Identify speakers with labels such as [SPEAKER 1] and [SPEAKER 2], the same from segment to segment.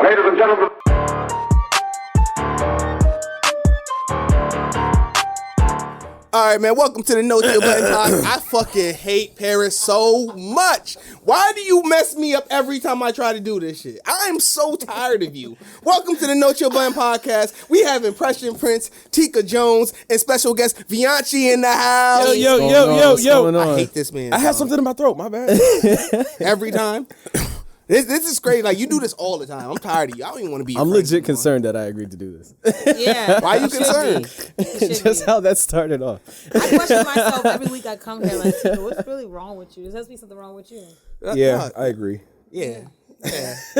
[SPEAKER 1] Ladies and gentlemen.
[SPEAKER 2] All right, man. Welcome to the No Chill Button Podcast. I fucking hate Paris so much. Why do you mess me up every time I try to do this shit? I am so tired of you. Welcome to the No Chill Button Podcast. We have Impression Prince, Tika Jones, and special guest Vianchi in the house.
[SPEAKER 3] Yo.
[SPEAKER 2] I hate this man.
[SPEAKER 3] I had something in my throat. My bad.
[SPEAKER 2] Every time. This is crazy. Like, you do this all the time. I'm tired of you. I don't even want to be your
[SPEAKER 3] I'm
[SPEAKER 2] friend
[SPEAKER 3] legit
[SPEAKER 2] anymore.
[SPEAKER 3] concerned that I agreed to do this.
[SPEAKER 4] Yeah.
[SPEAKER 2] Why are you concerned?
[SPEAKER 3] Just how that started off.
[SPEAKER 4] I question myself every week I come here like, what's really wrong with you? There has to be something wrong with you.
[SPEAKER 3] Yeah, I agree.
[SPEAKER 2] Yeah,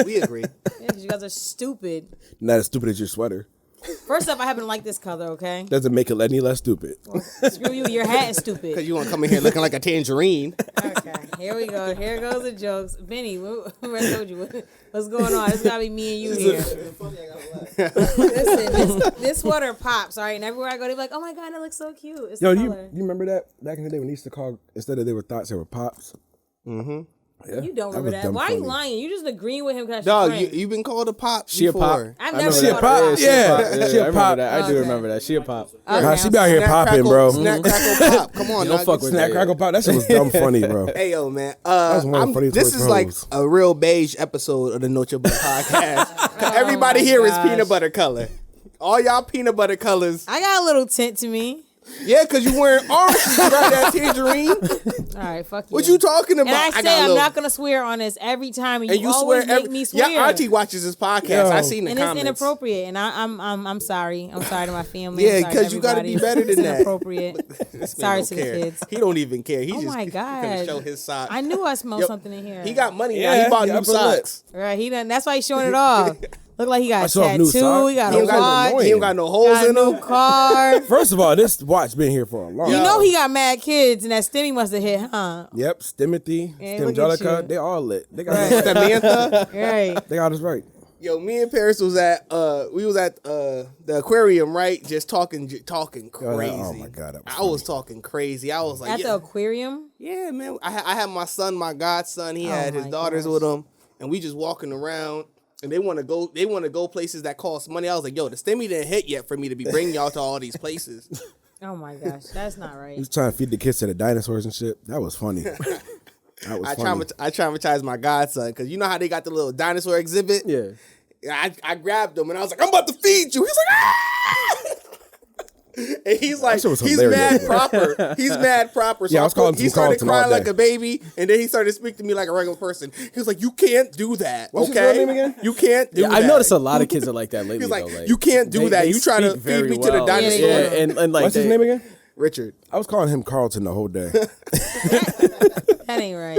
[SPEAKER 2] we agree.
[SPEAKER 4] Yeah, because you guys are stupid.
[SPEAKER 3] Not as stupid as your sweater.
[SPEAKER 4] First off, I happen to like this color, okay?
[SPEAKER 3] Doesn't make it any less stupid.
[SPEAKER 4] Well, screw you. Your hat is stupid.
[SPEAKER 2] Because you want to come in here looking like a tangerine.
[SPEAKER 4] Okay, here we go. Here goes the jokes. Vinny, what I told you? What's going on? It's got to be me and you here. Listen, this sweater pops, all right? And everywhere I go, they're like, oh my God, that looks so cute. It's
[SPEAKER 3] Yo,
[SPEAKER 4] the
[SPEAKER 3] you
[SPEAKER 4] color.
[SPEAKER 3] remember that? Back in the day when they used to call, instead of they were thoughts, they were pops?
[SPEAKER 2] Mm-hmm.
[SPEAKER 3] Yeah,
[SPEAKER 4] You don't remember
[SPEAKER 3] was
[SPEAKER 4] that.
[SPEAKER 3] dumb
[SPEAKER 4] Why are you
[SPEAKER 3] funny.
[SPEAKER 4] lying? You just agreeing with him because
[SPEAKER 2] Dog, you've been called a pop
[SPEAKER 3] She a
[SPEAKER 2] before.
[SPEAKER 3] pop?
[SPEAKER 4] I've never
[SPEAKER 3] She a
[SPEAKER 4] been
[SPEAKER 3] pop?
[SPEAKER 4] called a
[SPEAKER 3] Yeah, she a pop.
[SPEAKER 4] I
[SPEAKER 3] I
[SPEAKER 4] do
[SPEAKER 3] do
[SPEAKER 4] remember
[SPEAKER 3] remember that. She a pop.
[SPEAKER 4] Okay,
[SPEAKER 3] She be out here
[SPEAKER 2] Snack,
[SPEAKER 3] popping,
[SPEAKER 2] crackle,
[SPEAKER 3] bro.
[SPEAKER 2] Snack, crackle, pop. Come on,
[SPEAKER 3] You don't fuck with
[SPEAKER 2] Snack,
[SPEAKER 3] Snack, crackle, pop. That shit was dumb funny, bro.
[SPEAKER 2] Hey, yo, man.
[SPEAKER 3] was one of the funniest
[SPEAKER 2] This is
[SPEAKER 3] words
[SPEAKER 2] like
[SPEAKER 3] hoes.
[SPEAKER 2] a real beige episode of the No Chill Button Podcast. Everybody here is peanut butter color. All y'all peanut butter colors.
[SPEAKER 4] I got a little tint to me.
[SPEAKER 2] Yeah, because you wearing orange. You got that tangerine.
[SPEAKER 4] All right, fuck you.
[SPEAKER 2] What you talking about?
[SPEAKER 4] And I say
[SPEAKER 2] got a
[SPEAKER 4] I'm
[SPEAKER 2] little-
[SPEAKER 4] not gonna swear on this every time, and you
[SPEAKER 2] swear
[SPEAKER 4] always make me swear.
[SPEAKER 2] Your auntie watches this podcast.
[SPEAKER 3] Yo.
[SPEAKER 2] I seen the
[SPEAKER 4] and
[SPEAKER 2] comments.
[SPEAKER 4] it's inappropriate, and I'm sorry. I'm sorry to my family.
[SPEAKER 2] Yeah,
[SPEAKER 4] I'm sorry to
[SPEAKER 2] because you got to be
[SPEAKER 4] everybody.
[SPEAKER 2] better than
[SPEAKER 4] It's
[SPEAKER 2] that.
[SPEAKER 4] inappropriate.
[SPEAKER 2] This man
[SPEAKER 4] Sorry
[SPEAKER 2] don't
[SPEAKER 4] to the
[SPEAKER 2] care.
[SPEAKER 4] kids.
[SPEAKER 2] He don't even care. He
[SPEAKER 4] Oh
[SPEAKER 2] just
[SPEAKER 4] my
[SPEAKER 2] gonna
[SPEAKER 4] God.
[SPEAKER 2] show his socks.
[SPEAKER 4] I knew I smelled
[SPEAKER 2] Yo,
[SPEAKER 4] something in here.
[SPEAKER 2] He got money now.
[SPEAKER 3] Yeah,
[SPEAKER 2] He bought
[SPEAKER 3] yeah,
[SPEAKER 2] new
[SPEAKER 3] upper lip.
[SPEAKER 2] socks.
[SPEAKER 4] right. He done. That's why he's showing it off. Look like he got
[SPEAKER 3] I
[SPEAKER 4] a
[SPEAKER 3] saw a new
[SPEAKER 4] tattoo.
[SPEAKER 3] sock.
[SPEAKER 4] He got
[SPEAKER 2] He
[SPEAKER 4] a
[SPEAKER 2] don't got,
[SPEAKER 4] watch.
[SPEAKER 2] he don't got no holes
[SPEAKER 4] Got a
[SPEAKER 2] in
[SPEAKER 4] new
[SPEAKER 2] him.
[SPEAKER 4] car.
[SPEAKER 3] First of all, this watch been here for a long
[SPEAKER 4] You
[SPEAKER 3] time.
[SPEAKER 4] know he got mad kids, and that stimmy must have hit, huh?
[SPEAKER 3] Yep, Stimothy,
[SPEAKER 4] Yeah, look at
[SPEAKER 3] Stimjolica,
[SPEAKER 4] you.
[SPEAKER 3] they all lit. They got
[SPEAKER 4] Right.
[SPEAKER 2] Samantha.
[SPEAKER 4] Right.
[SPEAKER 3] they got us right.
[SPEAKER 2] Yo, me and Paris was at the aquarium, right? Just talking crazy.
[SPEAKER 3] Oh my God, that was
[SPEAKER 2] I was talking crazy. I was like,
[SPEAKER 4] At the aquarium.
[SPEAKER 2] yeah, man. I had my son, my godson. He
[SPEAKER 4] Oh
[SPEAKER 2] had his
[SPEAKER 4] my
[SPEAKER 2] daughters
[SPEAKER 4] gosh.
[SPEAKER 2] with him, and we just walking around. And they want to go. They want to go places that cost money. I was like, yo, the stimmy didn't hit yet for me to be bringing y'all to all these places.
[SPEAKER 4] Oh my gosh, that's not right.
[SPEAKER 3] He was trying to feed the kids to the dinosaurs and shit. That was funny. That was funny.
[SPEAKER 2] I traumatized my godson because you know how they got the little dinosaur exhibit.
[SPEAKER 3] Yeah.
[SPEAKER 2] I grabbed him and I was like, I'm about to feed you. He's like, ah! And he's like,
[SPEAKER 3] shit was
[SPEAKER 2] he's
[SPEAKER 3] hilarious.
[SPEAKER 2] mad proper. He's mad proper. So
[SPEAKER 3] Yeah, I was calling
[SPEAKER 2] he
[SPEAKER 3] some
[SPEAKER 2] started
[SPEAKER 3] Carlton all
[SPEAKER 2] crying like
[SPEAKER 3] day.
[SPEAKER 2] a baby, and then he started speaking to me like a regular person. He was like, you can't do that.
[SPEAKER 3] What's his
[SPEAKER 2] okay?
[SPEAKER 3] real name again?
[SPEAKER 2] You can't do
[SPEAKER 3] Yeah,
[SPEAKER 2] that.
[SPEAKER 3] I've noticed a lot of kids are like that lately.
[SPEAKER 2] He's like,
[SPEAKER 3] though.
[SPEAKER 2] you can't do that. You try to
[SPEAKER 3] speak
[SPEAKER 2] feed
[SPEAKER 3] very
[SPEAKER 2] me to the
[SPEAKER 3] well.
[SPEAKER 2] dinosaur.
[SPEAKER 4] Yeah,
[SPEAKER 3] Yeah, and like what's his name again?
[SPEAKER 2] Richard.
[SPEAKER 3] I was calling him Carlton the whole day.
[SPEAKER 4] That ain't right.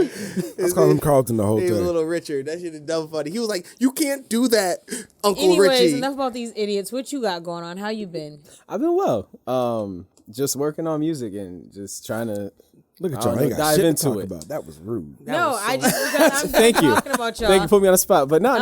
[SPEAKER 3] I was calling him Carlton the whole
[SPEAKER 2] He was
[SPEAKER 3] day.
[SPEAKER 2] little Richard. That shit is dumb funny. He was like, you can't do that, Uncle
[SPEAKER 4] Anyways,
[SPEAKER 2] Richie.
[SPEAKER 4] enough about these idiots. What you got going on? How you been?
[SPEAKER 5] I've been well. Just working on music and just trying to
[SPEAKER 3] Look at
[SPEAKER 5] I
[SPEAKER 3] y'all.
[SPEAKER 5] don't
[SPEAKER 3] Ain't
[SPEAKER 5] know,
[SPEAKER 3] got
[SPEAKER 5] dive
[SPEAKER 3] shit to
[SPEAKER 5] into
[SPEAKER 3] talk
[SPEAKER 5] it.
[SPEAKER 3] about. That was rude.
[SPEAKER 4] No, I just because I'm
[SPEAKER 5] Thank you.
[SPEAKER 4] talking about y'all.
[SPEAKER 5] thank you for putting me on the spot. But no,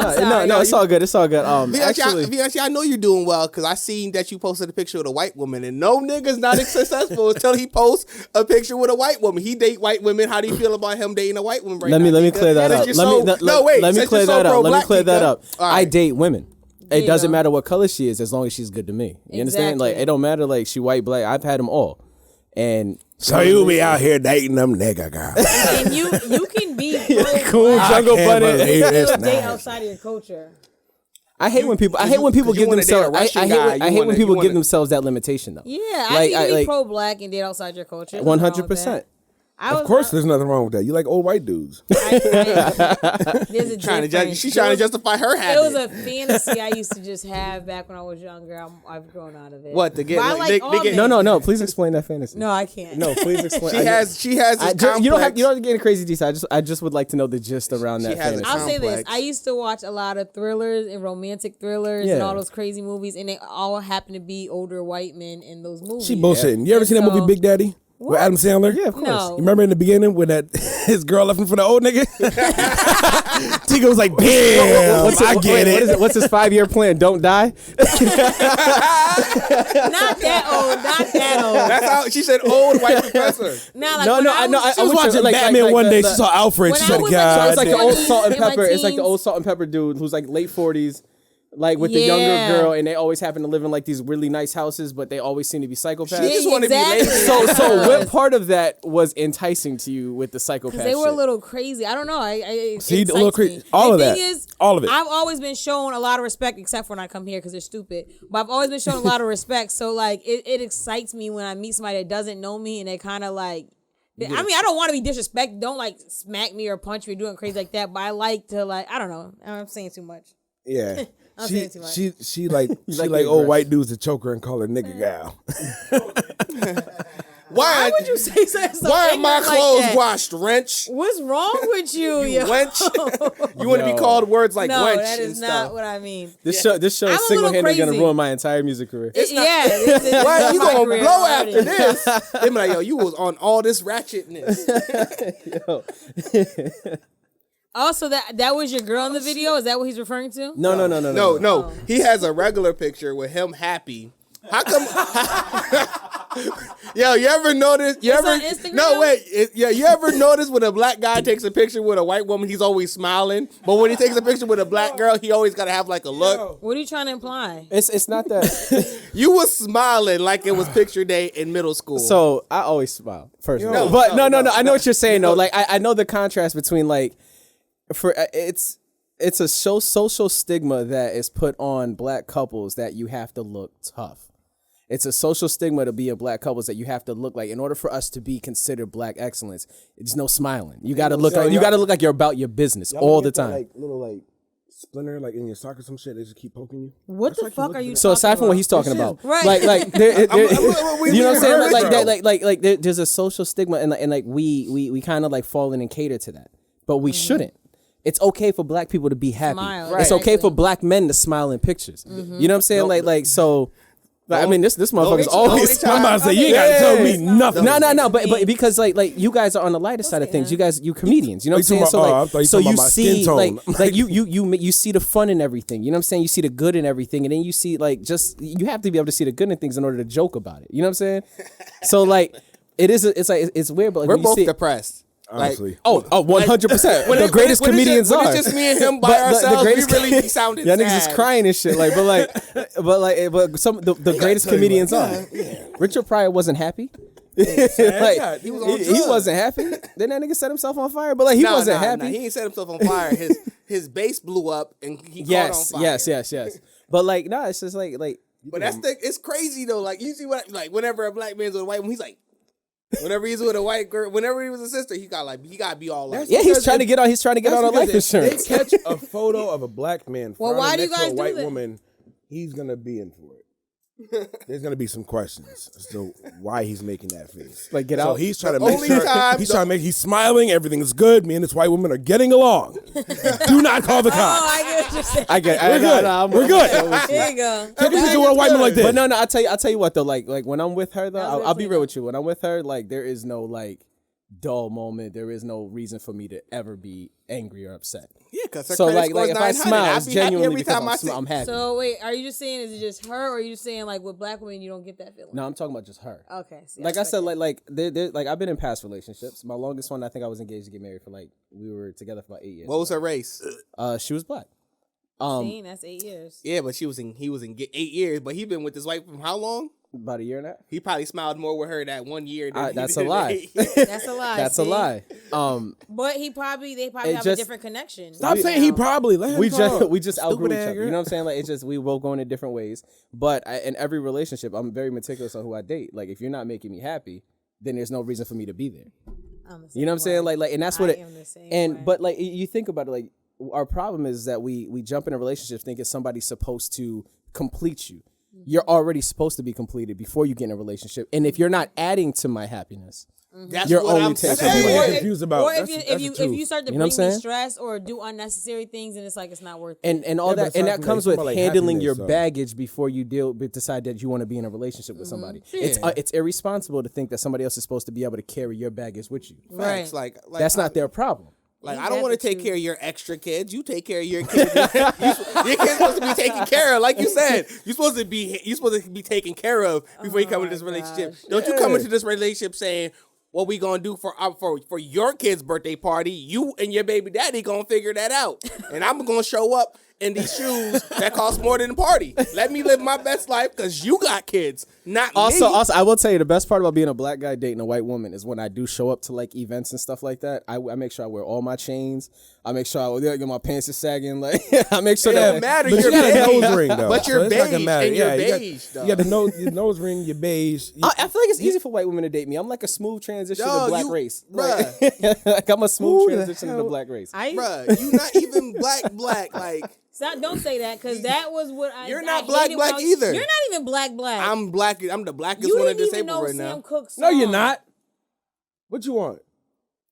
[SPEAKER 5] it's all good. It's all good.
[SPEAKER 2] Vianchi, I know you're doing well because I seen that you posted a picture with a white woman, and no nigga's not successful until he posts a picture with a white woman. He date white women. How do you feel about him dating a white woman right now?
[SPEAKER 5] let me clear that
[SPEAKER 2] Since
[SPEAKER 5] up.
[SPEAKER 2] you're
[SPEAKER 5] Let
[SPEAKER 2] so-
[SPEAKER 5] me
[SPEAKER 2] since
[SPEAKER 5] clear
[SPEAKER 2] you're so
[SPEAKER 5] that up. Let me
[SPEAKER 2] pro-black,
[SPEAKER 5] clear that
[SPEAKER 2] Tika.
[SPEAKER 5] up.
[SPEAKER 2] All
[SPEAKER 5] I
[SPEAKER 2] right.
[SPEAKER 5] date women.
[SPEAKER 4] There
[SPEAKER 5] It
[SPEAKER 4] you
[SPEAKER 5] doesn't
[SPEAKER 4] go.
[SPEAKER 5] matter what color she is as long as she's good to me. You understand? Like
[SPEAKER 4] Exactly.
[SPEAKER 5] it don't matter like she white, black. I've had them all. And
[SPEAKER 3] So you be out here dating them nigga girls.
[SPEAKER 4] And you can be
[SPEAKER 5] cool
[SPEAKER 3] I
[SPEAKER 5] jungle
[SPEAKER 3] can't
[SPEAKER 5] bunny.
[SPEAKER 3] believe it's
[SPEAKER 4] still date
[SPEAKER 3] nice.
[SPEAKER 4] outside of your culture.
[SPEAKER 5] I hate when people. I
[SPEAKER 2] Cause
[SPEAKER 5] hate
[SPEAKER 2] you-
[SPEAKER 5] when people
[SPEAKER 2] cause you
[SPEAKER 5] give
[SPEAKER 2] wanna date a
[SPEAKER 5] themselves.
[SPEAKER 2] Russian
[SPEAKER 5] I hate
[SPEAKER 2] guy,
[SPEAKER 5] when,
[SPEAKER 2] you
[SPEAKER 5] I hate
[SPEAKER 2] wanna-
[SPEAKER 5] when
[SPEAKER 2] you
[SPEAKER 5] people
[SPEAKER 2] wanna-
[SPEAKER 5] give themselves that limitation though.
[SPEAKER 4] Yeah, I
[SPEAKER 5] Like,
[SPEAKER 4] think you can be
[SPEAKER 5] like-
[SPEAKER 4] pro-black and date outside your culture.
[SPEAKER 5] 100%.
[SPEAKER 3] Of course, there's nothing wrong with that. You like old white dudes.
[SPEAKER 4] There's a
[SPEAKER 2] She's trying to justify her
[SPEAKER 4] It
[SPEAKER 2] habit.
[SPEAKER 4] was a fantasy I used to just have back when I was younger. I've grown out of it.
[SPEAKER 2] What, to get-
[SPEAKER 4] But I
[SPEAKER 2] like,
[SPEAKER 4] like
[SPEAKER 2] they
[SPEAKER 4] all
[SPEAKER 2] get-
[SPEAKER 4] men.
[SPEAKER 5] No. Please explain that fantasy.
[SPEAKER 4] No, I can't.
[SPEAKER 5] No, please explain.
[SPEAKER 2] She has this
[SPEAKER 5] you don't have
[SPEAKER 2] complex.
[SPEAKER 5] you don't get crazy details. I just would like to know the gist around that
[SPEAKER 2] She has a
[SPEAKER 5] fantasy.
[SPEAKER 4] I'll say this.
[SPEAKER 2] complex.
[SPEAKER 4] I used to watch a lot of thrillers and romantic thrillers and
[SPEAKER 5] Yeah.
[SPEAKER 4] all those crazy movies, and they all happen to be older white men in those movies.
[SPEAKER 3] She bullshitting. You ever seen that movie Big Daddy? With Adam Sandler?
[SPEAKER 5] Yeah, of course.
[SPEAKER 4] No.
[SPEAKER 3] You remember in the beginning when that his girl left him for the old nigga? Tika was like, damn, I get it.
[SPEAKER 5] What's his 5-year plan? Don't die.
[SPEAKER 4] Not that old. Not that old.
[SPEAKER 2] That's how she said. Old white professor.
[SPEAKER 4] Not like
[SPEAKER 5] No,
[SPEAKER 4] when
[SPEAKER 5] no,
[SPEAKER 4] I
[SPEAKER 5] I know.
[SPEAKER 4] was-
[SPEAKER 3] She was watching Batman one day. She saw Alfred.
[SPEAKER 4] When
[SPEAKER 3] She
[SPEAKER 4] I
[SPEAKER 3] said,
[SPEAKER 4] was
[SPEAKER 3] God.
[SPEAKER 4] like
[SPEAKER 5] It's like the
[SPEAKER 4] damn.
[SPEAKER 5] old salt and
[SPEAKER 4] In my
[SPEAKER 5] pepper. It's like the
[SPEAKER 4] teens.
[SPEAKER 5] old salt and pepper dude who's like late 40s, Like with the younger girl, and they always happen to live in like these really nice houses, but they always seem to be psychopaths.
[SPEAKER 2] She just want to be lazy.
[SPEAKER 5] So what part of that was enticing to you with the psychopath?
[SPEAKER 4] Because they were a little crazy. I don't know.
[SPEAKER 3] See, a little crazy. All of that. All of it.
[SPEAKER 4] I've always been shown a lot of respect, except for when I come here because they're stupid. But I've always been shown a lot of respect. So like, it excites me when I meet somebody that doesn't know me and they kind of like. I mean, I don't want to be disrespected. Don't like smack me or punch me or doing crazy like that. But I like to like. I don't know. I'm saying too much.
[SPEAKER 3] Yeah.
[SPEAKER 4] I'm saying too much.
[SPEAKER 3] She like old white dudes to choke her and call her nigga gal.
[SPEAKER 4] Why would you say something?
[SPEAKER 2] Why are my clothes washed, wrench?
[SPEAKER 4] What's wrong with you,
[SPEAKER 2] wench? You want to be called words like wench?
[SPEAKER 4] No, that is not what I mean.
[SPEAKER 5] This show is single-handedly going to ruin my entire music career.
[SPEAKER 4] It's
[SPEAKER 2] why you going to blow after this? They be like, yo, you was on all this ratchetness.
[SPEAKER 4] Also, that was your girl in the video? Is that what he's referring to?
[SPEAKER 2] No. He has a regular picture with him happy. How come? Yo, you ever notice? You ever?
[SPEAKER 4] On Instagram?
[SPEAKER 2] No, wait. You ever notice when a black guy takes a picture with a white woman, he's always smiling, but when he takes a picture with a black girl, he always gotta have like a look.
[SPEAKER 4] What are you trying to imply?
[SPEAKER 5] It's not that.
[SPEAKER 2] You was smiling like it was picture day in middle school.
[SPEAKER 5] So I always smile first, no. I know what you're saying though. Like I know the contrast between like, it's a social stigma that is put on black couples that you have to look tough. It's a social stigma to be a black couple that you have to look like in order for us to be considered black excellence. It's no smiling. You got to look like you're about your business all the time.
[SPEAKER 3] Like little splinter like in your sock or some shit. They just keep poking you.
[SPEAKER 4] What the fuck are you?
[SPEAKER 5] So aside from what he's talking about,
[SPEAKER 4] right?
[SPEAKER 5] Like you know what I'm saying? Like there's a social stigma and like we kind of like fall in and cater to that, but we shouldn't. It's okay for black people to be happy.
[SPEAKER 4] Smile,
[SPEAKER 5] right. It's okay for black men to smile in pictures. You know what I'm saying? Like so. I mean, this motherfucker's always.
[SPEAKER 3] My mom said, "You ain't gotta tell me nothing."
[SPEAKER 5] No. But because like you guys are on the lighter side of things. You comedians. You know what I'm saying? So you see like you see the fun in everything. You know what I'm saying? You see the good in everything, and then you see like you have to be able to see the good in things in order to joke about it. You know what I'm saying? So like it's weird, but like,
[SPEAKER 2] we're both depressed.
[SPEAKER 3] Honestly.
[SPEAKER 5] 100%. The greatest comedians are.
[SPEAKER 2] When it's just me and him by ourselves, we really be sounding sad.
[SPEAKER 5] Y'all niggas is crying and shit. But some the greatest comedians are. Yeah. Richard Pryor wasn't happy. He wasn't happy. Then that nigga set himself on fire. But like he wasn't happy.
[SPEAKER 2] He ain't set himself on fire. His bass blew up and he caught on fire.
[SPEAKER 5] Yes. But like it's just like.
[SPEAKER 2] But it's crazy though. Like you see what whenever a black man's with a white woman, he's like. Whenever he's with a white girl, whenever he was a sister, he gotta be all like.
[SPEAKER 5] Yeah, he's trying to get on a life insurance.
[SPEAKER 3] They catch a photo of a black man
[SPEAKER 4] why do you
[SPEAKER 3] next
[SPEAKER 4] guys
[SPEAKER 3] to a white
[SPEAKER 4] do that?
[SPEAKER 3] woman, he's gonna be in for it. There's gonna be some questions as to why he's making that face.
[SPEAKER 5] Like get out.
[SPEAKER 3] So he's trying to make sure he's smiling. Everything is good. Me and this white woman are getting along. Do not call the cops.
[SPEAKER 4] I get what you're saying.
[SPEAKER 5] We're good. We're good.
[SPEAKER 4] There you go.
[SPEAKER 3] Take a picture with a white man like this.
[SPEAKER 5] But no. I'll tell you what though. Like when I'm with her though, I'll be real with you. When I'm with her, like there is no like dull moment. There is no reason for me to ever be angry or upset.
[SPEAKER 2] Yeah, because
[SPEAKER 5] so like if I smile, it's genuinely because I'm happy.
[SPEAKER 4] So wait, are you just saying is it just her, or are you just saying like with black women you don't get that feeling?
[SPEAKER 5] No, I'm talking about just her.
[SPEAKER 4] Okay. See,
[SPEAKER 5] like I said, like I've been in past relationships. My longest one, I think I was engaged to get married for we were together for about 8 years.
[SPEAKER 2] What was her race?
[SPEAKER 5] She was black.
[SPEAKER 4] That's 8 years.
[SPEAKER 2] Yeah, but he was in 8 years, but he been with this wife from how long?
[SPEAKER 5] About a year and a half.
[SPEAKER 2] He probably smiled more with her that 1 year.
[SPEAKER 5] That's a lie.
[SPEAKER 4] That's a lie.
[SPEAKER 5] That's a lie.
[SPEAKER 4] But they probably have a different connection.
[SPEAKER 3] Stop saying he probably. Let him
[SPEAKER 5] we
[SPEAKER 3] talk.
[SPEAKER 5] just outgrew each other. You know what I'm saying? Like it's just we both going in different ways. But in every relationship, I'm very meticulous on who I date. Like if you're not making me happy, then there's no reason for me to be there. You know what I'm saying? Like and that's what it. But like you think about it, like our problem is that we jump into relationships thinking somebody's supposed to complete you. You're already supposed to be completed before you get in a relationship. And if you're not adding to my happiness, you're only taking away.
[SPEAKER 3] Confused about.
[SPEAKER 4] Or if you start to bring me stress or do unnecessary things, and it's like it's not worth it.
[SPEAKER 5] And all that, and that comes with handling your baggage before you decide that you want to be in a relationship with somebody. It's irresponsible to think that somebody else is supposed to be able to carry your baggage with you.
[SPEAKER 2] Right. Like
[SPEAKER 5] that's not their problem.
[SPEAKER 2] Like, I don't want to take care of your extra kids. You take care of your kids. Your kids supposed to be taken care of, like you said. You're supposed to be taken care of before you come into this relationship. Don't you come into this relationship saying, what we gonna do for your kid's birthday party? You and your baby daddy gonna figure that out, and I'm gonna show up in these shoes that cost more than the party. Let me live my best life because you got kids, not me.
[SPEAKER 5] Also, I will tell you the best part about being a black guy dating a white woman is when I do show up to like events and stuff like that. I make sure I wear all my chains. I make sure my pants are sagging. Like I make sure
[SPEAKER 2] it
[SPEAKER 5] that
[SPEAKER 2] don't matter.
[SPEAKER 3] But
[SPEAKER 2] you're
[SPEAKER 3] you got a
[SPEAKER 2] beige.
[SPEAKER 3] nose ring though.
[SPEAKER 2] But you're
[SPEAKER 3] So it's not gonna
[SPEAKER 2] beige
[SPEAKER 3] matter.
[SPEAKER 2] and you're
[SPEAKER 3] Yeah,
[SPEAKER 2] beige.
[SPEAKER 3] you got your nose ring, you're beige.
[SPEAKER 5] I feel like it's easy for white women to date me. I'm like a smooth transition to black race.
[SPEAKER 2] Bruh.
[SPEAKER 5] Like I'm a smooth
[SPEAKER 3] Who the
[SPEAKER 5] transition to
[SPEAKER 3] hell?
[SPEAKER 5] the black race.
[SPEAKER 2] Bruh, you not even black. Like
[SPEAKER 4] Stop, don't say that because that was what I.
[SPEAKER 2] You're not
[SPEAKER 4] I
[SPEAKER 2] black
[SPEAKER 4] hated when I was-
[SPEAKER 2] either.
[SPEAKER 4] You're not even black.
[SPEAKER 2] I'm black. I'm the blackest
[SPEAKER 4] You
[SPEAKER 2] one at
[SPEAKER 4] didn't
[SPEAKER 2] this
[SPEAKER 4] even
[SPEAKER 2] table
[SPEAKER 4] know
[SPEAKER 2] right
[SPEAKER 4] Sam
[SPEAKER 2] now.
[SPEAKER 4] Cooke's
[SPEAKER 3] No, you're
[SPEAKER 4] song.
[SPEAKER 3] not. What you want?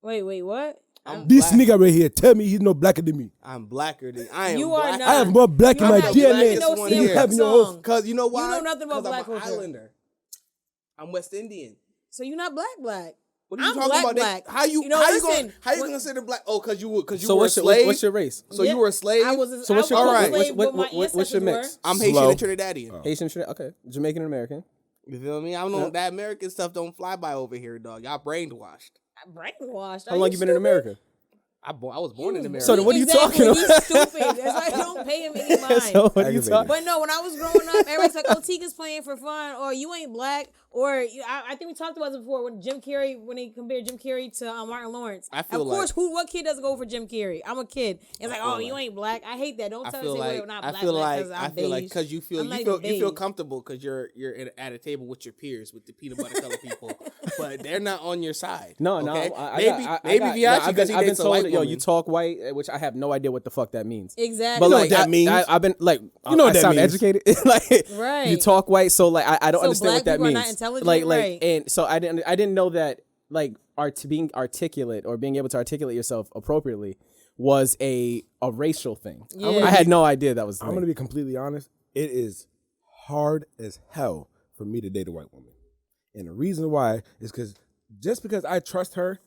[SPEAKER 4] Wait, what?
[SPEAKER 2] I'm
[SPEAKER 3] This
[SPEAKER 2] black.
[SPEAKER 3] nigga right here, tell me he's no blacker than me.
[SPEAKER 2] I'm blacker than I am.
[SPEAKER 4] You are
[SPEAKER 2] black.
[SPEAKER 4] not.
[SPEAKER 3] I have more black in
[SPEAKER 4] You're
[SPEAKER 3] my
[SPEAKER 4] not. You don't even
[SPEAKER 3] DNA.
[SPEAKER 4] know
[SPEAKER 2] one
[SPEAKER 4] Sam
[SPEAKER 2] here.
[SPEAKER 3] You have
[SPEAKER 4] Cooke's
[SPEAKER 3] your
[SPEAKER 4] song.
[SPEAKER 2] Cause you know why?
[SPEAKER 4] You know nothing about
[SPEAKER 2] 'Cause
[SPEAKER 4] black
[SPEAKER 2] I'm an
[SPEAKER 4] culture.
[SPEAKER 2] Islander. I'm West Indian.
[SPEAKER 4] So you're not black.
[SPEAKER 2] What are you
[SPEAKER 4] I'm
[SPEAKER 2] talking about?
[SPEAKER 4] black.
[SPEAKER 2] How you?
[SPEAKER 4] You know,
[SPEAKER 2] how you
[SPEAKER 4] listen,
[SPEAKER 2] gonna? How you
[SPEAKER 4] what-
[SPEAKER 2] consider black? Oh, cause you were
[SPEAKER 5] So
[SPEAKER 2] a slave.
[SPEAKER 5] what's your race?
[SPEAKER 2] So
[SPEAKER 4] Yeah.
[SPEAKER 2] you were a slave.
[SPEAKER 4] I was.
[SPEAKER 5] So what's your
[SPEAKER 4] I was
[SPEAKER 2] Alright.
[SPEAKER 4] a slave, but my
[SPEAKER 5] what's your
[SPEAKER 4] ancestors
[SPEAKER 5] mix?
[SPEAKER 2] I'm
[SPEAKER 3] Slow.
[SPEAKER 2] Haitian and Trinidadian.
[SPEAKER 5] Haitian, okay, Jamaican and American.
[SPEAKER 2] You feel me? I don't know. That American stuff don't fly by over here, dog. Y'all brainwashed.
[SPEAKER 4] were brainwashed.
[SPEAKER 5] How long you been in America?
[SPEAKER 2] I was born in America.
[SPEAKER 5] So then what are you
[SPEAKER 4] Exactly.
[SPEAKER 5] talking
[SPEAKER 4] He's
[SPEAKER 5] about?
[SPEAKER 4] stupid. That's why you don't pay him any mind.
[SPEAKER 5] So what are you
[SPEAKER 3] Aggravating.
[SPEAKER 5] talking?
[SPEAKER 4] But no, when I was growing up, everybody's like, "Oh, Tika's playing for fun," or "You ain't black," or I think we talked about this before when they compared Jim Carrey to Martin Lawrence.
[SPEAKER 2] I feel
[SPEAKER 4] of course,
[SPEAKER 2] like-
[SPEAKER 4] what kid doesn't go for Jim Carrey? I'm a kid. It's like, "Oh, you ain't black." I hate that. Don't
[SPEAKER 2] I
[SPEAKER 4] tell
[SPEAKER 2] feel
[SPEAKER 4] me
[SPEAKER 2] like
[SPEAKER 4] we're not
[SPEAKER 2] I
[SPEAKER 4] black.
[SPEAKER 2] feel like
[SPEAKER 4] I'm
[SPEAKER 2] I feel like
[SPEAKER 4] beige.
[SPEAKER 2] because you feel
[SPEAKER 4] I'm not
[SPEAKER 2] you feel
[SPEAKER 4] even
[SPEAKER 2] you feel
[SPEAKER 4] beige.
[SPEAKER 2] comfortable because you're at a table with your peers with the peanut butter color people, but they're not on your side.
[SPEAKER 5] No,
[SPEAKER 2] okay?
[SPEAKER 5] I
[SPEAKER 2] maybe
[SPEAKER 5] got-
[SPEAKER 2] Vianchi
[SPEAKER 5] I've
[SPEAKER 2] because
[SPEAKER 5] been,
[SPEAKER 2] he
[SPEAKER 5] I've been
[SPEAKER 2] dates a
[SPEAKER 5] told
[SPEAKER 2] white
[SPEAKER 5] that, yo,
[SPEAKER 2] woman.
[SPEAKER 5] you talk white, which I have no idea what the fuck that means.
[SPEAKER 4] Exactly.
[SPEAKER 5] But
[SPEAKER 3] know
[SPEAKER 5] like
[SPEAKER 3] what that means.
[SPEAKER 5] I've been like,
[SPEAKER 3] You know what
[SPEAKER 5] I
[SPEAKER 3] that
[SPEAKER 5] sound
[SPEAKER 3] means.
[SPEAKER 5] educated. Like,
[SPEAKER 4] Right.
[SPEAKER 5] you talk white, so like I don't
[SPEAKER 4] So
[SPEAKER 5] understand
[SPEAKER 4] black
[SPEAKER 5] what that
[SPEAKER 4] people are
[SPEAKER 5] means.
[SPEAKER 4] not intelligent?
[SPEAKER 5] Like,
[SPEAKER 4] Right.
[SPEAKER 5] and so I didn't know that like being articulate or being able to articulate yourself appropriately was a racial thing.
[SPEAKER 4] Yeah.
[SPEAKER 5] I had no idea that was. The
[SPEAKER 3] I'm
[SPEAKER 5] thing.
[SPEAKER 3] gonna be completely honest. It is hard as hell for me to date a white woman, and the reason why is just because I trust her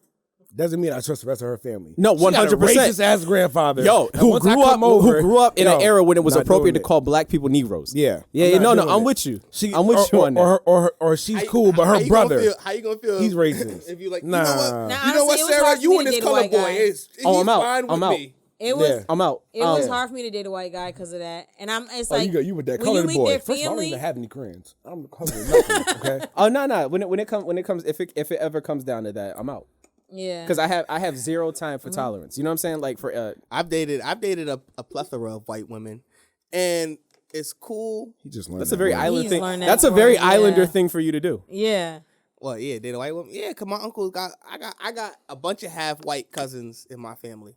[SPEAKER 3] doesn't mean I trust the rest of her family.
[SPEAKER 5] No,
[SPEAKER 3] She got a
[SPEAKER 5] 100%.
[SPEAKER 3] racist ass grandfather.
[SPEAKER 5] Yo,
[SPEAKER 3] and
[SPEAKER 5] who
[SPEAKER 3] once I
[SPEAKER 5] grew up
[SPEAKER 3] come over,
[SPEAKER 5] who grew up in an
[SPEAKER 3] yo,
[SPEAKER 5] era when it was
[SPEAKER 3] not
[SPEAKER 5] appropriate
[SPEAKER 3] doing
[SPEAKER 5] to call black people Negroes.
[SPEAKER 3] Yeah,
[SPEAKER 5] Yeah,
[SPEAKER 3] I'm
[SPEAKER 5] yeah,
[SPEAKER 3] not
[SPEAKER 5] no,
[SPEAKER 3] doing
[SPEAKER 5] I'm
[SPEAKER 3] it.
[SPEAKER 5] with you.
[SPEAKER 3] She,
[SPEAKER 5] I'm with you on that.
[SPEAKER 3] Or she's cool, but her brother,
[SPEAKER 2] How you gonna feel?
[SPEAKER 3] he's racist.
[SPEAKER 2] If you like,
[SPEAKER 3] Nah.
[SPEAKER 2] you know what?
[SPEAKER 4] Now,
[SPEAKER 2] You know what,
[SPEAKER 4] honestly, it was
[SPEAKER 2] Sarah?
[SPEAKER 4] hard for
[SPEAKER 2] You
[SPEAKER 4] me
[SPEAKER 2] and
[SPEAKER 4] to
[SPEAKER 2] this
[SPEAKER 4] date a
[SPEAKER 2] color
[SPEAKER 4] white
[SPEAKER 2] boy
[SPEAKER 4] guy.
[SPEAKER 2] is.
[SPEAKER 5] Oh,
[SPEAKER 2] he's
[SPEAKER 5] I'm out.
[SPEAKER 2] fine with
[SPEAKER 5] I'm out.
[SPEAKER 2] me.
[SPEAKER 4] It was.
[SPEAKER 3] Yeah.
[SPEAKER 5] I'm out.
[SPEAKER 4] It was hard for me to date a white guy because of that, and it's
[SPEAKER 3] Oh,
[SPEAKER 4] like
[SPEAKER 3] you with that
[SPEAKER 4] when you
[SPEAKER 3] colored
[SPEAKER 4] meet
[SPEAKER 3] boy.
[SPEAKER 4] their
[SPEAKER 3] First of all, I don't
[SPEAKER 4] family.
[SPEAKER 3] even have any crayons. I'm colored nothing. Okay.
[SPEAKER 5] Oh no. When it comes if it ever comes down to that, I'm out.
[SPEAKER 4] Yeah,
[SPEAKER 5] Because I have zero time for tolerance. You know what I'm saying? Like for
[SPEAKER 2] I've dated a plethora of white women, and it's cool.
[SPEAKER 3] He just learned
[SPEAKER 5] that's
[SPEAKER 3] that
[SPEAKER 5] a very
[SPEAKER 3] word.
[SPEAKER 5] island
[SPEAKER 4] He's
[SPEAKER 5] thing.
[SPEAKER 4] learned that
[SPEAKER 5] That's a
[SPEAKER 4] word,
[SPEAKER 5] very
[SPEAKER 4] yeah.
[SPEAKER 5] islander thing for you to do.
[SPEAKER 4] yeah.
[SPEAKER 2] Well, yeah, date a white woman. Yeah, cause my uncle I got a bunch of half white cousins in my family.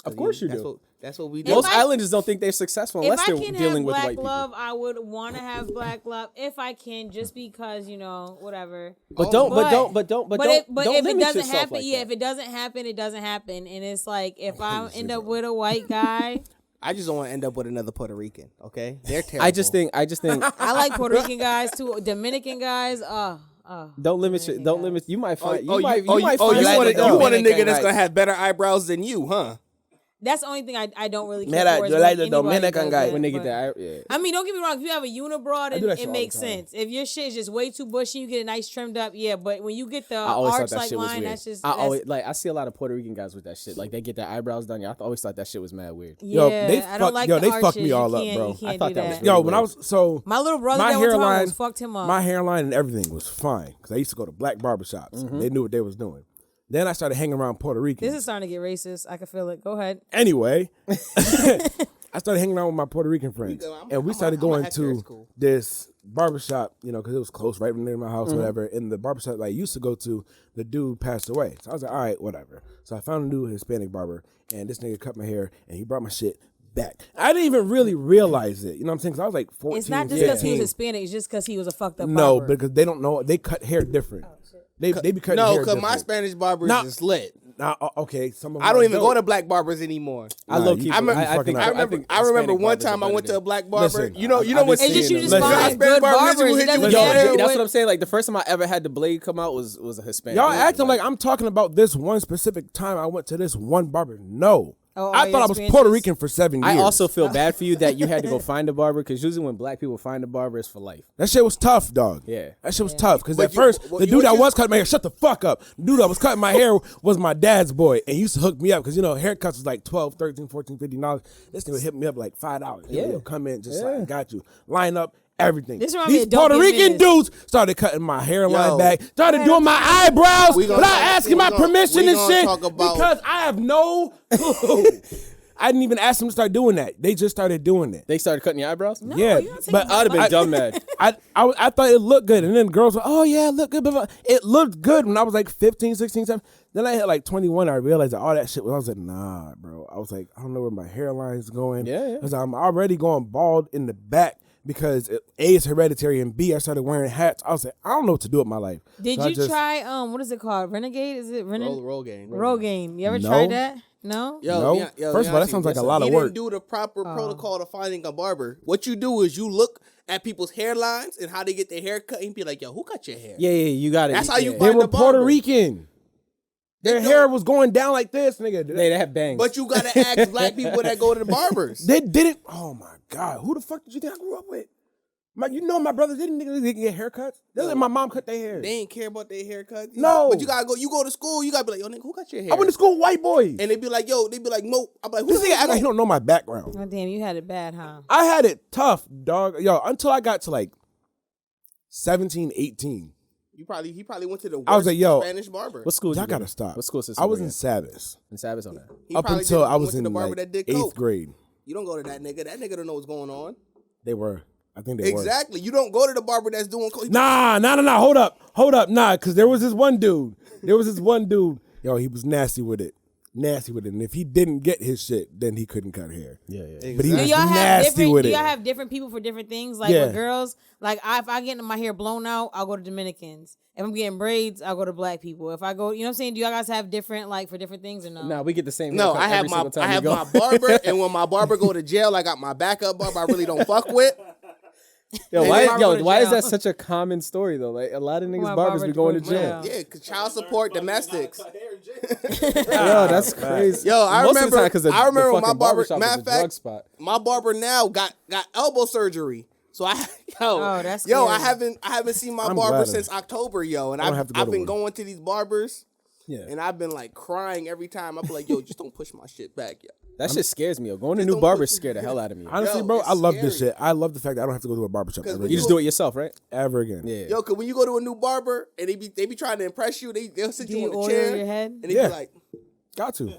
[SPEAKER 5] Of course you
[SPEAKER 2] That's
[SPEAKER 5] do.
[SPEAKER 2] That's what we do.
[SPEAKER 5] Most
[SPEAKER 4] I-
[SPEAKER 5] islanders don't think they're successful
[SPEAKER 4] If
[SPEAKER 5] unless
[SPEAKER 4] I
[SPEAKER 5] they're
[SPEAKER 4] can
[SPEAKER 5] dealing
[SPEAKER 4] have
[SPEAKER 5] with
[SPEAKER 4] black
[SPEAKER 5] white people.
[SPEAKER 4] love, I would want to have black love if I can, just because whatever.
[SPEAKER 5] But don't
[SPEAKER 4] But
[SPEAKER 5] limit
[SPEAKER 4] if it doesn't
[SPEAKER 5] yourself
[SPEAKER 4] happen,
[SPEAKER 5] like
[SPEAKER 4] yeah,
[SPEAKER 5] that.
[SPEAKER 4] if it doesn't happen, it doesn't happen, and it's like if I end up with a white guy,
[SPEAKER 2] I just don't want to end up with another Puerto Rican. Okay, they're terrible.
[SPEAKER 5] I just think
[SPEAKER 4] I like Puerto Rican guys too, Dominican guys.
[SPEAKER 5] don't limit. You might find.
[SPEAKER 2] you
[SPEAKER 5] might
[SPEAKER 2] want
[SPEAKER 5] find
[SPEAKER 2] a
[SPEAKER 5] Dominican
[SPEAKER 2] nigga that's
[SPEAKER 5] guy.
[SPEAKER 2] gonna have better eyebrows than you, huh?
[SPEAKER 4] That's the only thing I don't really care
[SPEAKER 3] Mira,
[SPEAKER 4] for. is
[SPEAKER 3] yo
[SPEAKER 4] when
[SPEAKER 3] like the
[SPEAKER 4] anybody
[SPEAKER 3] Dominican
[SPEAKER 4] does
[SPEAKER 3] guy.
[SPEAKER 4] that,
[SPEAKER 5] when they get
[SPEAKER 4] but-
[SPEAKER 5] that. Yeah.
[SPEAKER 4] I mean, don't get me wrong. If you have a unibroad,
[SPEAKER 3] do that shit
[SPEAKER 4] it
[SPEAKER 3] all
[SPEAKER 4] makes
[SPEAKER 3] the time.
[SPEAKER 4] sense. If your shit is just way too bushy, you get it nice trimmed up. Yeah, but when you get the
[SPEAKER 5] I always thought
[SPEAKER 4] arch
[SPEAKER 5] that
[SPEAKER 4] like
[SPEAKER 5] shit was
[SPEAKER 4] line,
[SPEAKER 5] weird.
[SPEAKER 4] that's just
[SPEAKER 5] I
[SPEAKER 4] that's,
[SPEAKER 5] always I see a lot of Puerto Rican guys with that shit. Like they get their eyebrows done. I always thought that shit was mad weird.
[SPEAKER 4] yeah.
[SPEAKER 3] they
[SPEAKER 4] I don't
[SPEAKER 3] fuck-
[SPEAKER 4] like
[SPEAKER 3] yo,
[SPEAKER 4] the
[SPEAKER 3] they
[SPEAKER 4] arches.
[SPEAKER 3] fucked me
[SPEAKER 4] You
[SPEAKER 3] all up,
[SPEAKER 4] can't-
[SPEAKER 3] bro.
[SPEAKER 4] You can't
[SPEAKER 5] I thought
[SPEAKER 4] do
[SPEAKER 5] that was
[SPEAKER 4] that.
[SPEAKER 3] Yo, when I was
[SPEAKER 4] My little brother
[SPEAKER 3] my
[SPEAKER 4] that one time
[SPEAKER 3] hairline
[SPEAKER 4] was fucked him up.
[SPEAKER 3] My hairline and everything was fine because I used to go to black barbershops. They knew what they was doing. Then I started hanging around Puerto Ricans.
[SPEAKER 4] This is starting to get racist. I can feel it. Go ahead.
[SPEAKER 3] Anyway, I started hanging out with my Puerto Rican friends, and we started going to this barbershop, because it was close, right near my house, whatever. And the barbershop that I used to go to, the dude passed away. So I was like, all right, whatever. So I found a new Hispanic barber, and this nigga cut my hair, and he brought my shit back. I didn't even really realize it. You know what I'm saying? Because I was like 14,
[SPEAKER 4] It's not just because he was
[SPEAKER 3] 15.
[SPEAKER 4] Hispanic. It's just because he was a fucked up
[SPEAKER 3] No,
[SPEAKER 4] barber.
[SPEAKER 3] because they don't know. They cut hair different. They be cutting
[SPEAKER 2] No,
[SPEAKER 3] hair
[SPEAKER 2] because
[SPEAKER 3] different.
[SPEAKER 2] my Spanish barbers
[SPEAKER 3] Nah.
[SPEAKER 2] is lit.
[SPEAKER 3] Nah, okay, some of
[SPEAKER 2] I don't
[SPEAKER 3] them
[SPEAKER 2] even go to black barbers anymore.
[SPEAKER 5] I low key.
[SPEAKER 3] you-
[SPEAKER 2] I remember.
[SPEAKER 3] I think-
[SPEAKER 2] I remember
[SPEAKER 5] Hispanic
[SPEAKER 2] one
[SPEAKER 5] barbers are
[SPEAKER 2] time I
[SPEAKER 5] better
[SPEAKER 2] went to a
[SPEAKER 5] than-
[SPEAKER 2] black barber.
[SPEAKER 3] Listen,
[SPEAKER 2] you know
[SPEAKER 3] I've
[SPEAKER 2] what?
[SPEAKER 3] been
[SPEAKER 4] It's just you
[SPEAKER 3] seeing
[SPEAKER 4] just
[SPEAKER 3] them.
[SPEAKER 2] Listen,
[SPEAKER 4] find
[SPEAKER 2] Hispanic
[SPEAKER 4] good
[SPEAKER 2] barbers
[SPEAKER 4] barbers.
[SPEAKER 2] will
[SPEAKER 4] It
[SPEAKER 2] hit you
[SPEAKER 4] doesn't
[SPEAKER 2] with
[SPEAKER 5] Yo,
[SPEAKER 2] Yeah,
[SPEAKER 4] matter
[SPEAKER 5] that's
[SPEAKER 4] what-
[SPEAKER 5] what I'm saying. Like the first time I ever had the blade come out was a Hispanic.
[SPEAKER 3] Y'all
[SPEAKER 5] It was
[SPEAKER 3] acting like I'm talking about this one specific time I went to this one barber. No. I thought I was Puerto Rican for 7 years.
[SPEAKER 5] I also feel bad for you that you had to go find a barber because usually when black people find a barber, it's for life.
[SPEAKER 3] That shit was tough, dog.
[SPEAKER 5] Yeah.
[SPEAKER 3] That shit was tough because at first, the dude that was cutting my hair, shut the fuck up. The dude that was cutting my hair was my dad's boy and he used to hook me up because, haircuts was like $12, $13, $14, $15. This thing would hit me up like $5.
[SPEAKER 5] Yeah.
[SPEAKER 3] He'll come in, just like, got you. Line up. Everything.
[SPEAKER 4] These
[SPEAKER 3] Puerto Rican dudes started cutting my hairline back, started doing my eyebrows without asking my permission and shit because I have no clue. I didn't even ask them to start doing that. They just started doing it.
[SPEAKER 5] They started cutting your eyebrows?
[SPEAKER 4] No,
[SPEAKER 3] yeah,
[SPEAKER 5] but I'd have been dumb mad.
[SPEAKER 3] I thought it looked good. And then girls were, oh yeah, it looked good. But it looked good when I was like 15, 16, 17. Then I hit like 21. I realized that all that shit was, I was like, nah, bro. I was like, I don't know where my hairline is going.
[SPEAKER 5] Yeah.
[SPEAKER 3] Because I'm already going bald in the back. Because A, it's hereditary, and B, I started wearing hats. I was like, I don't know what to do with my life.
[SPEAKER 4] Did you try, what is it called? Renegade? Is it Renegade?
[SPEAKER 2] Rogaine.
[SPEAKER 4] You ever tried that? No?
[SPEAKER 3] No. First of all, that sounds like a lot of work.
[SPEAKER 2] He didn't do the proper protocol to finding a barber. What you do is you look at people's hairlines and how they get their hair cut and be like, yo, who cut your hair?
[SPEAKER 5] Yeah, you got it.
[SPEAKER 2] That's how you
[SPEAKER 3] They
[SPEAKER 2] find
[SPEAKER 3] were
[SPEAKER 2] the barber.
[SPEAKER 3] Puerto Rican. Their hair was going down like this, nigga.
[SPEAKER 5] They have bangs.
[SPEAKER 2] But you gotta ask black people that go to the barbers.
[SPEAKER 3] They didn't. Oh my God. Who the fuck did you think I grew up with? My brothers didn't get haircuts. They let my mom cut their hair.
[SPEAKER 2] They ain't care about their haircuts.
[SPEAKER 3] No.
[SPEAKER 2] But you go to school, you gotta be like, yo, nigga, who cut your hair?
[SPEAKER 3] I went to school with white boys.
[SPEAKER 2] And they be like, Mo. I'm like, who
[SPEAKER 3] This nigga act like he don't know my background.
[SPEAKER 4] Oh, damn, you had it bad, huh?
[SPEAKER 3] I had it tough, dog. Yo, until I got to like 17, 18.
[SPEAKER 2] He probably went to the worst
[SPEAKER 3] I was like, yo,
[SPEAKER 2] Spanish barber.
[SPEAKER 5] What school?
[SPEAKER 3] Y'all gotta stop.
[SPEAKER 5] What school system?
[SPEAKER 3] I was in Savas.
[SPEAKER 5] In Savas on that.
[SPEAKER 2] He
[SPEAKER 3] Up
[SPEAKER 2] probably
[SPEAKER 3] until I
[SPEAKER 2] went
[SPEAKER 3] was
[SPEAKER 2] to
[SPEAKER 3] in
[SPEAKER 2] the barber
[SPEAKER 3] like
[SPEAKER 2] that did
[SPEAKER 3] 8th
[SPEAKER 2] coke.
[SPEAKER 3] grade.
[SPEAKER 2] You don't go to that nigga. That nigga don't know what's going on.
[SPEAKER 3] They were. I think they were.
[SPEAKER 2] Exactly. You don't go to the barber that's doing coke.
[SPEAKER 3] Nah. Hold up. Nah, because there was this one dude. Yo, he was nasty with it. And if he didn't get his shit, then he couldn't cut hair.
[SPEAKER 5] Yeah.
[SPEAKER 3] But he
[SPEAKER 4] Do
[SPEAKER 3] was
[SPEAKER 4] y'all have
[SPEAKER 3] nasty with
[SPEAKER 4] do
[SPEAKER 3] it.
[SPEAKER 4] y'all have different people for different things? Like
[SPEAKER 3] Yeah.
[SPEAKER 4] with girls, like if I get my hair blown out, I'll go to Dominicans. If I'm getting braids, I'll go to black people. If I go, you know what I'm saying? Do y'all guys have different for different things or no?
[SPEAKER 5] Nah, we get the same.
[SPEAKER 2] No,
[SPEAKER 5] haircut
[SPEAKER 2] I have
[SPEAKER 5] every single time we go.
[SPEAKER 2] my barber, and when my barber go to jail, I got my backup barber I really don't fuck with.
[SPEAKER 5] Why is that such a common story though? Like a lot of niggas
[SPEAKER 4] My
[SPEAKER 5] barbers
[SPEAKER 4] barber
[SPEAKER 5] be going to
[SPEAKER 4] go to
[SPEAKER 5] jail.
[SPEAKER 2] Yeah, cause child support, domestics.
[SPEAKER 5] Yo, that's crazy.
[SPEAKER 2] Yo, I
[SPEAKER 5] Most of the
[SPEAKER 2] remember.
[SPEAKER 5] time, 'cause
[SPEAKER 2] I remember
[SPEAKER 5] the
[SPEAKER 2] my
[SPEAKER 5] fucking
[SPEAKER 2] barber.
[SPEAKER 5] barbershop
[SPEAKER 2] Matter
[SPEAKER 5] is
[SPEAKER 2] of
[SPEAKER 5] a drug
[SPEAKER 2] fact,
[SPEAKER 5] spot.
[SPEAKER 2] my barber now got elbow surgery. So I
[SPEAKER 4] that's
[SPEAKER 2] yo,
[SPEAKER 4] scary.
[SPEAKER 2] I haven't seen my
[SPEAKER 3] I'm
[SPEAKER 2] barber
[SPEAKER 3] glad.
[SPEAKER 2] since October, yo, and
[SPEAKER 3] I don't have to go
[SPEAKER 2] I've
[SPEAKER 3] to
[SPEAKER 2] been
[SPEAKER 3] one.
[SPEAKER 2] going to these barbers.
[SPEAKER 3] Yeah.
[SPEAKER 2] And I've been like crying every time. I'm like, yo, just don't push my shit back, yo.
[SPEAKER 5] That shit scares me. Yo. Going to new barbers scare the hell out of me.
[SPEAKER 3] Honestly,
[SPEAKER 2] Yo,
[SPEAKER 3] bro,
[SPEAKER 2] it's
[SPEAKER 3] I love this
[SPEAKER 2] scary.
[SPEAKER 3] shit. I love the fact that I don't have to go to a barbershop ever
[SPEAKER 2] when
[SPEAKER 5] You
[SPEAKER 3] again.
[SPEAKER 5] just do it yourself, right?
[SPEAKER 3] Ever again.
[SPEAKER 5] Yeah.
[SPEAKER 2] Yo, cause when you go to a new barber and they be trying to impress you, they'll sit
[SPEAKER 4] Do
[SPEAKER 2] you
[SPEAKER 4] you
[SPEAKER 2] in the
[SPEAKER 4] order
[SPEAKER 2] chair
[SPEAKER 4] your head?
[SPEAKER 2] and they
[SPEAKER 3] Yeah.
[SPEAKER 2] be like,
[SPEAKER 3] Got to.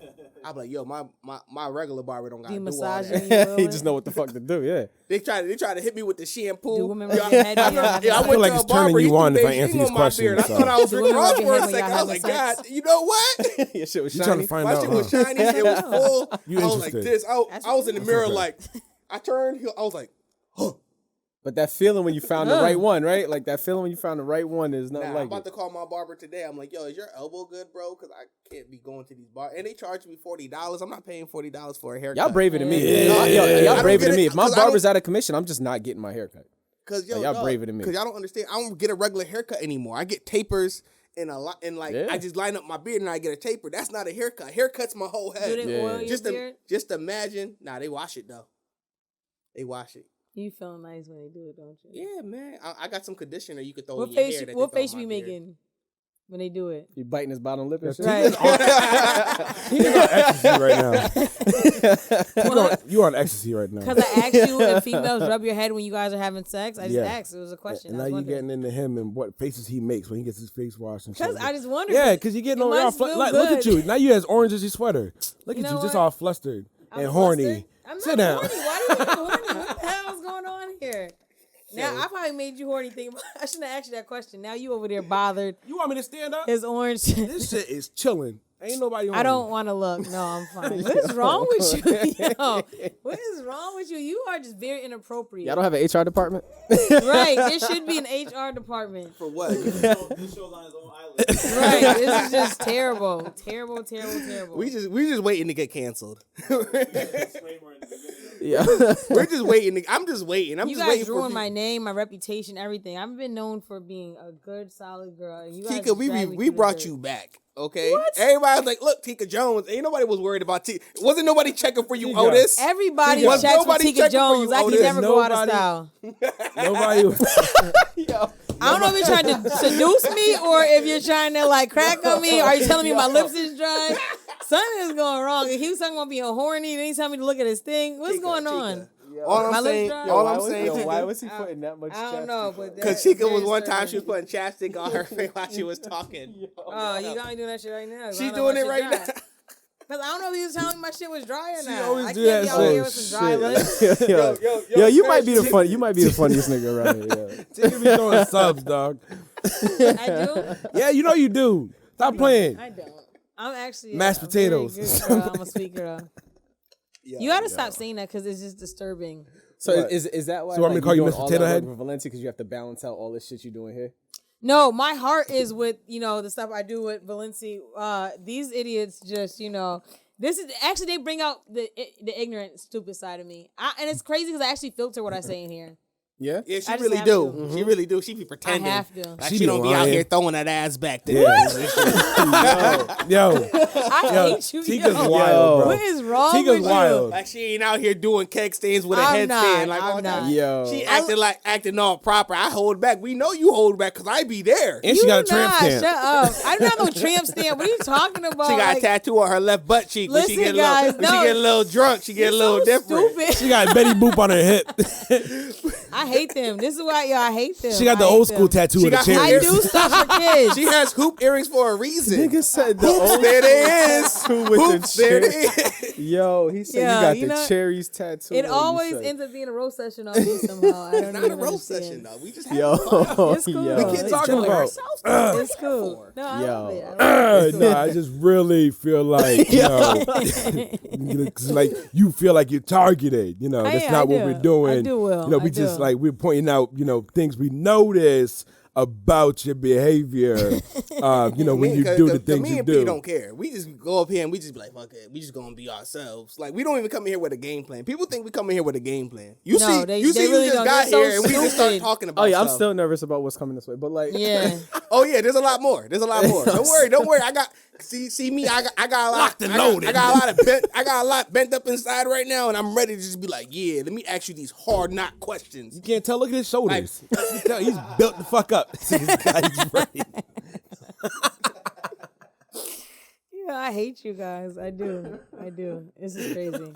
[SPEAKER 2] I'm like, yo, my regular barber don't got
[SPEAKER 4] Do
[SPEAKER 2] to
[SPEAKER 4] you
[SPEAKER 2] do all
[SPEAKER 4] massage
[SPEAKER 2] that.
[SPEAKER 4] it?
[SPEAKER 5] He just know what the fuck to do. Yeah.
[SPEAKER 2] They try to hit me with the shampoo.
[SPEAKER 4] Do women rub
[SPEAKER 2] Yo,
[SPEAKER 4] your head when you're
[SPEAKER 2] I
[SPEAKER 4] having
[SPEAKER 2] went
[SPEAKER 4] sex?
[SPEAKER 3] feel like
[SPEAKER 2] to a
[SPEAKER 3] it's turning
[SPEAKER 2] barber,
[SPEAKER 3] you
[SPEAKER 2] he threw
[SPEAKER 3] on if I
[SPEAKER 2] Beijing
[SPEAKER 3] answer these
[SPEAKER 2] on my
[SPEAKER 3] questions,
[SPEAKER 2] beard. I
[SPEAKER 3] so.
[SPEAKER 2] thought I was
[SPEAKER 4] Do
[SPEAKER 2] Rick
[SPEAKER 4] women
[SPEAKER 2] Ross
[SPEAKER 4] rub your
[SPEAKER 2] for a
[SPEAKER 4] head when y'all
[SPEAKER 2] second. I was like,
[SPEAKER 4] having
[SPEAKER 2] God,
[SPEAKER 4] sex?
[SPEAKER 2] you know what?
[SPEAKER 5] Your shit was
[SPEAKER 3] You trying
[SPEAKER 5] shiny.
[SPEAKER 3] to find
[SPEAKER 2] My
[SPEAKER 3] out?
[SPEAKER 2] shit was
[SPEAKER 3] Huh?
[SPEAKER 2] shiny. It was full.
[SPEAKER 3] You
[SPEAKER 2] I was like
[SPEAKER 3] interested.
[SPEAKER 2] this. I was in the mirror like, I turned. I was like, huh.
[SPEAKER 5] But that feeling when you found the right one, right? Like that feeling when you found the right one is not
[SPEAKER 2] Nah, I'm
[SPEAKER 5] like
[SPEAKER 2] about
[SPEAKER 5] it.
[SPEAKER 2] to call my barber today. I'm like, yo, is your elbow good, bro? Because I can't be going to these bars. And they charge me $40. I'm not paying $40 for a haircut.
[SPEAKER 5] Y'all braver than me.
[SPEAKER 3] Yeah.
[SPEAKER 5] Y'all
[SPEAKER 2] I don't
[SPEAKER 5] braver
[SPEAKER 2] get
[SPEAKER 5] than
[SPEAKER 2] it,
[SPEAKER 5] me. If my
[SPEAKER 2] 'cause I
[SPEAKER 5] barber's
[SPEAKER 2] don't-
[SPEAKER 5] out of commission, I'm just not getting my haircut.
[SPEAKER 2] Because yo,
[SPEAKER 5] y'all braver than me.
[SPEAKER 2] Because y'all don't understand. I don't get a regular haircut anymore. I get tapers and
[SPEAKER 5] Yeah.
[SPEAKER 2] I just line up my beard and I get a taper. That's not a haircut. Haircut's my whole head.
[SPEAKER 4] Do they
[SPEAKER 5] Yeah.
[SPEAKER 4] oil your beard?
[SPEAKER 2] Just imagine. Nah, they wash it though. They wash it.
[SPEAKER 4] You feel nice when they do it, don't you?
[SPEAKER 2] Yeah, man. I got some conditioner you could throw
[SPEAKER 4] What
[SPEAKER 2] in your
[SPEAKER 4] face?
[SPEAKER 2] hair. that
[SPEAKER 4] What
[SPEAKER 2] they throw
[SPEAKER 4] face
[SPEAKER 2] in
[SPEAKER 4] you
[SPEAKER 2] my
[SPEAKER 4] be
[SPEAKER 2] beard.
[SPEAKER 4] making when they do it?
[SPEAKER 5] You biting his bottom lip and shit.
[SPEAKER 4] Right.
[SPEAKER 3] He's on ecstasy right now. You on ecstasy right now.
[SPEAKER 4] Because I asked you if females rub your head when you guys are having sex. I just asked. It was a question.
[SPEAKER 3] And
[SPEAKER 4] I
[SPEAKER 3] now
[SPEAKER 4] was
[SPEAKER 3] you
[SPEAKER 4] wondering.
[SPEAKER 3] getting into him and what faces he makes when he gets his face washed and shit.
[SPEAKER 4] Because I just wondered.
[SPEAKER 3] Yeah, because you getting
[SPEAKER 4] It
[SPEAKER 3] on y'all.
[SPEAKER 4] must feel
[SPEAKER 3] Like, look at
[SPEAKER 4] good.
[SPEAKER 3] you. Now you as orange as your sweater. Look
[SPEAKER 4] You
[SPEAKER 3] at
[SPEAKER 4] know
[SPEAKER 3] you, just
[SPEAKER 4] what?
[SPEAKER 3] all flustered
[SPEAKER 4] I'm
[SPEAKER 3] and horny.
[SPEAKER 4] flustered. I'm not
[SPEAKER 3] Sit down.
[SPEAKER 4] horny. Why do you think I'm horny? What the hell is going on here? Now, I probably made you horny think about I shouldn't have asked you that question. Now you over there bothered.
[SPEAKER 3] You want me to stand up?
[SPEAKER 4] His orange.
[SPEAKER 3] This shit is chilling. Ain't nobody on
[SPEAKER 4] I don't
[SPEAKER 3] me.
[SPEAKER 4] want to look. No, I'm fine. What is wrong with you? Yo, what is wrong with you? You are just very inappropriate.
[SPEAKER 5] Y'all don't have an HR department?
[SPEAKER 4] Right. There should be an HR department.
[SPEAKER 2] For what?
[SPEAKER 1] This show's on his own island.
[SPEAKER 4] Right. This is just terrible. Terrible, terrible, terrible.
[SPEAKER 2] we just waiting to get canceled.
[SPEAKER 1] Disclaimer in the beginning.
[SPEAKER 5] Yeah.
[SPEAKER 2] We're just waiting. I'm just waiting. I'm
[SPEAKER 4] You
[SPEAKER 2] just
[SPEAKER 4] guys
[SPEAKER 2] waiting for
[SPEAKER 4] ruined my name, my reputation, everything. I've been known for being a good, solid girl. And you guys
[SPEAKER 2] Tika, we
[SPEAKER 4] dragged me
[SPEAKER 2] we
[SPEAKER 4] through the
[SPEAKER 2] brought
[SPEAKER 4] dirt.
[SPEAKER 2] you back. Okay, everybody was like, "Look, Tika Jones." Ain't nobody was worried about Tika. Wasn't nobody checking for you,
[SPEAKER 3] Tika.
[SPEAKER 2] Otis?
[SPEAKER 4] Everybody
[SPEAKER 2] Was
[SPEAKER 4] checks for
[SPEAKER 2] nobody
[SPEAKER 4] Tika
[SPEAKER 2] checking for
[SPEAKER 4] Jones.
[SPEAKER 2] you,
[SPEAKER 4] I can
[SPEAKER 2] Otis?
[SPEAKER 4] never go out of
[SPEAKER 3] Nobody-
[SPEAKER 4] style.
[SPEAKER 3] Nobody.
[SPEAKER 4] I don't know if you're trying to seduce me or if you're trying to like crack on me. Are you telling me my lips is dry? Something is going wrong. He was talking about being horny, then he's telling me to look at his thing. What's going on?
[SPEAKER 2] All
[SPEAKER 4] My
[SPEAKER 2] I'm
[SPEAKER 4] lips
[SPEAKER 2] saying,
[SPEAKER 4] dry?
[SPEAKER 2] all I'm saying,
[SPEAKER 5] Why was he putting that much?
[SPEAKER 4] I don't know, but
[SPEAKER 2] because Tika was one time she was putting chapstick on her face while she was talking.
[SPEAKER 4] Oh, you got me doing that shit right now.
[SPEAKER 2] She's doing it right now.
[SPEAKER 4] Because I don't know if he was telling me my shit was dry or not.
[SPEAKER 3] always
[SPEAKER 4] I
[SPEAKER 3] do
[SPEAKER 4] can't
[SPEAKER 3] that
[SPEAKER 4] be out here with
[SPEAKER 3] shit.
[SPEAKER 4] some dry lips.
[SPEAKER 5] Yo, you might be the funny. You might be the funniest nigga around here.
[SPEAKER 3] Tika be throwing subs, dog.
[SPEAKER 4] I do.
[SPEAKER 3] Yeah, you know you do. Stop playing.
[SPEAKER 4] I don't. I'm actually
[SPEAKER 3] Mashed
[SPEAKER 4] a very
[SPEAKER 3] potatoes.
[SPEAKER 4] good girl. I'm a sweet girl. You gotta stop saying that because it's just disturbing.
[SPEAKER 5] So
[SPEAKER 3] What?
[SPEAKER 5] is that why?
[SPEAKER 3] So want me to call you
[SPEAKER 5] doing
[SPEAKER 3] Mr.
[SPEAKER 5] all
[SPEAKER 3] Potato
[SPEAKER 5] that work
[SPEAKER 3] Head?
[SPEAKER 5] with Valencia because you have to balance out all this shit you're doing here?
[SPEAKER 4] No, my heart is with the stuff I do with Valenci. These idiots just this is actually they bring out the ignorant, stupid side of me, and it's crazy because I actually filter what I say in here.
[SPEAKER 5] Yeah.
[SPEAKER 2] Yeah, she
[SPEAKER 4] I just
[SPEAKER 2] really
[SPEAKER 4] have
[SPEAKER 2] do.
[SPEAKER 4] to.
[SPEAKER 2] She really do. She be pretending.
[SPEAKER 4] I have to.
[SPEAKER 2] Like
[SPEAKER 3] She
[SPEAKER 2] she
[SPEAKER 3] be
[SPEAKER 2] don't be out
[SPEAKER 3] lying.
[SPEAKER 2] here throwing that ass back to
[SPEAKER 3] Yo,
[SPEAKER 4] I hate you.
[SPEAKER 3] Tika's
[SPEAKER 4] yo.
[SPEAKER 3] wild, bro.
[SPEAKER 4] What is wrong
[SPEAKER 3] Tika's
[SPEAKER 4] with
[SPEAKER 3] wild.
[SPEAKER 4] you?
[SPEAKER 2] Like she ain't out here doing keg stands with a
[SPEAKER 4] I'm
[SPEAKER 2] headstand.
[SPEAKER 4] not,
[SPEAKER 2] Like
[SPEAKER 4] I'm
[SPEAKER 2] all
[SPEAKER 4] not.
[SPEAKER 2] that.
[SPEAKER 5] Yo.
[SPEAKER 2] She acting all proper. I hold back. We know you hold back because I be there.
[SPEAKER 3] And she got a tramp
[SPEAKER 4] Nah,
[SPEAKER 3] stamp.
[SPEAKER 4] shut up. I don't have no tramp stamp. What are you talking about?
[SPEAKER 2] She got
[SPEAKER 4] Like,
[SPEAKER 2] a tattoo on her left butt cheek. When she
[SPEAKER 4] Listen,
[SPEAKER 2] get
[SPEAKER 4] guys,
[SPEAKER 2] when she
[SPEAKER 4] no.
[SPEAKER 2] get a little drunk, she get a little
[SPEAKER 4] so
[SPEAKER 2] different.
[SPEAKER 4] Stupid.
[SPEAKER 3] She got Betty Boop on her hip.
[SPEAKER 4] I hate them. This is why I hate them.
[SPEAKER 3] She got the
[SPEAKER 4] I hate
[SPEAKER 3] old school
[SPEAKER 4] them.
[SPEAKER 3] tattoo
[SPEAKER 2] She
[SPEAKER 3] of the
[SPEAKER 2] got-
[SPEAKER 3] cherry.
[SPEAKER 4] I do stuff for kids.
[SPEAKER 2] She has hoop earrings for a reason.
[SPEAKER 5] Nigga said the old
[SPEAKER 2] There it is.
[SPEAKER 5] tattoo with
[SPEAKER 2] Hoops,
[SPEAKER 5] the
[SPEAKER 2] there
[SPEAKER 5] cherry.
[SPEAKER 2] it is.
[SPEAKER 5] Yo, he said
[SPEAKER 4] Yeah,
[SPEAKER 5] you got
[SPEAKER 4] you
[SPEAKER 5] the
[SPEAKER 4] know,
[SPEAKER 5] cherries tattoo.
[SPEAKER 4] It
[SPEAKER 5] on
[SPEAKER 4] always
[SPEAKER 5] you, son.
[SPEAKER 4] ends up being a roast session on me somehow. I don't
[SPEAKER 2] Not
[SPEAKER 4] even
[SPEAKER 2] a roast
[SPEAKER 4] understand.
[SPEAKER 2] session though. We just have
[SPEAKER 5] Yo,
[SPEAKER 4] It's cool.
[SPEAKER 5] yo.
[SPEAKER 4] We
[SPEAKER 2] kids
[SPEAKER 4] It's
[SPEAKER 2] talking
[SPEAKER 4] cool.
[SPEAKER 3] about.
[SPEAKER 4] It's cool. No, I
[SPEAKER 5] Yo.
[SPEAKER 4] love it. I love it.
[SPEAKER 3] No, I just really feel like, like you feel like you're targeted. That's
[SPEAKER 4] yeah,
[SPEAKER 3] not
[SPEAKER 4] I
[SPEAKER 3] what
[SPEAKER 4] do.
[SPEAKER 3] we're doing.
[SPEAKER 4] I do, Will.
[SPEAKER 3] We
[SPEAKER 4] I
[SPEAKER 3] just
[SPEAKER 4] do.
[SPEAKER 3] like we're pointing out, things we notice about your behavior. When you do the things
[SPEAKER 2] me
[SPEAKER 3] you
[SPEAKER 2] and P
[SPEAKER 3] do.
[SPEAKER 2] don't care. We just go up here and we just be like, fuck it. We just gonna be ourselves. Like we don't even come in here with a game plan. People think we come in here with a game plan. You
[SPEAKER 4] No,
[SPEAKER 2] see,
[SPEAKER 4] they
[SPEAKER 2] you
[SPEAKER 4] really
[SPEAKER 2] just
[SPEAKER 4] don't.
[SPEAKER 2] got
[SPEAKER 4] They're so
[SPEAKER 2] here and we just start
[SPEAKER 4] stupid.
[SPEAKER 2] talking about.
[SPEAKER 5] Oh yeah, I'm
[SPEAKER 2] stuff.
[SPEAKER 5] still nervous about what's coming this way, but like,
[SPEAKER 4] Yeah.
[SPEAKER 2] Oh yeah, there's a lot more. There's a lot more. Don't worry. I got see me. I got a lot.
[SPEAKER 3] Locked and loaded.
[SPEAKER 2] I got a lot bent up inside right now, and I'm ready to just be like, yeah. Let me ask you these hard knock questions.
[SPEAKER 3] You can't tell. Look at his shoulders. You can tell he's built the fuck up. This guy's ready.
[SPEAKER 4] Yeah, I hate you guys. I do. This is crazy.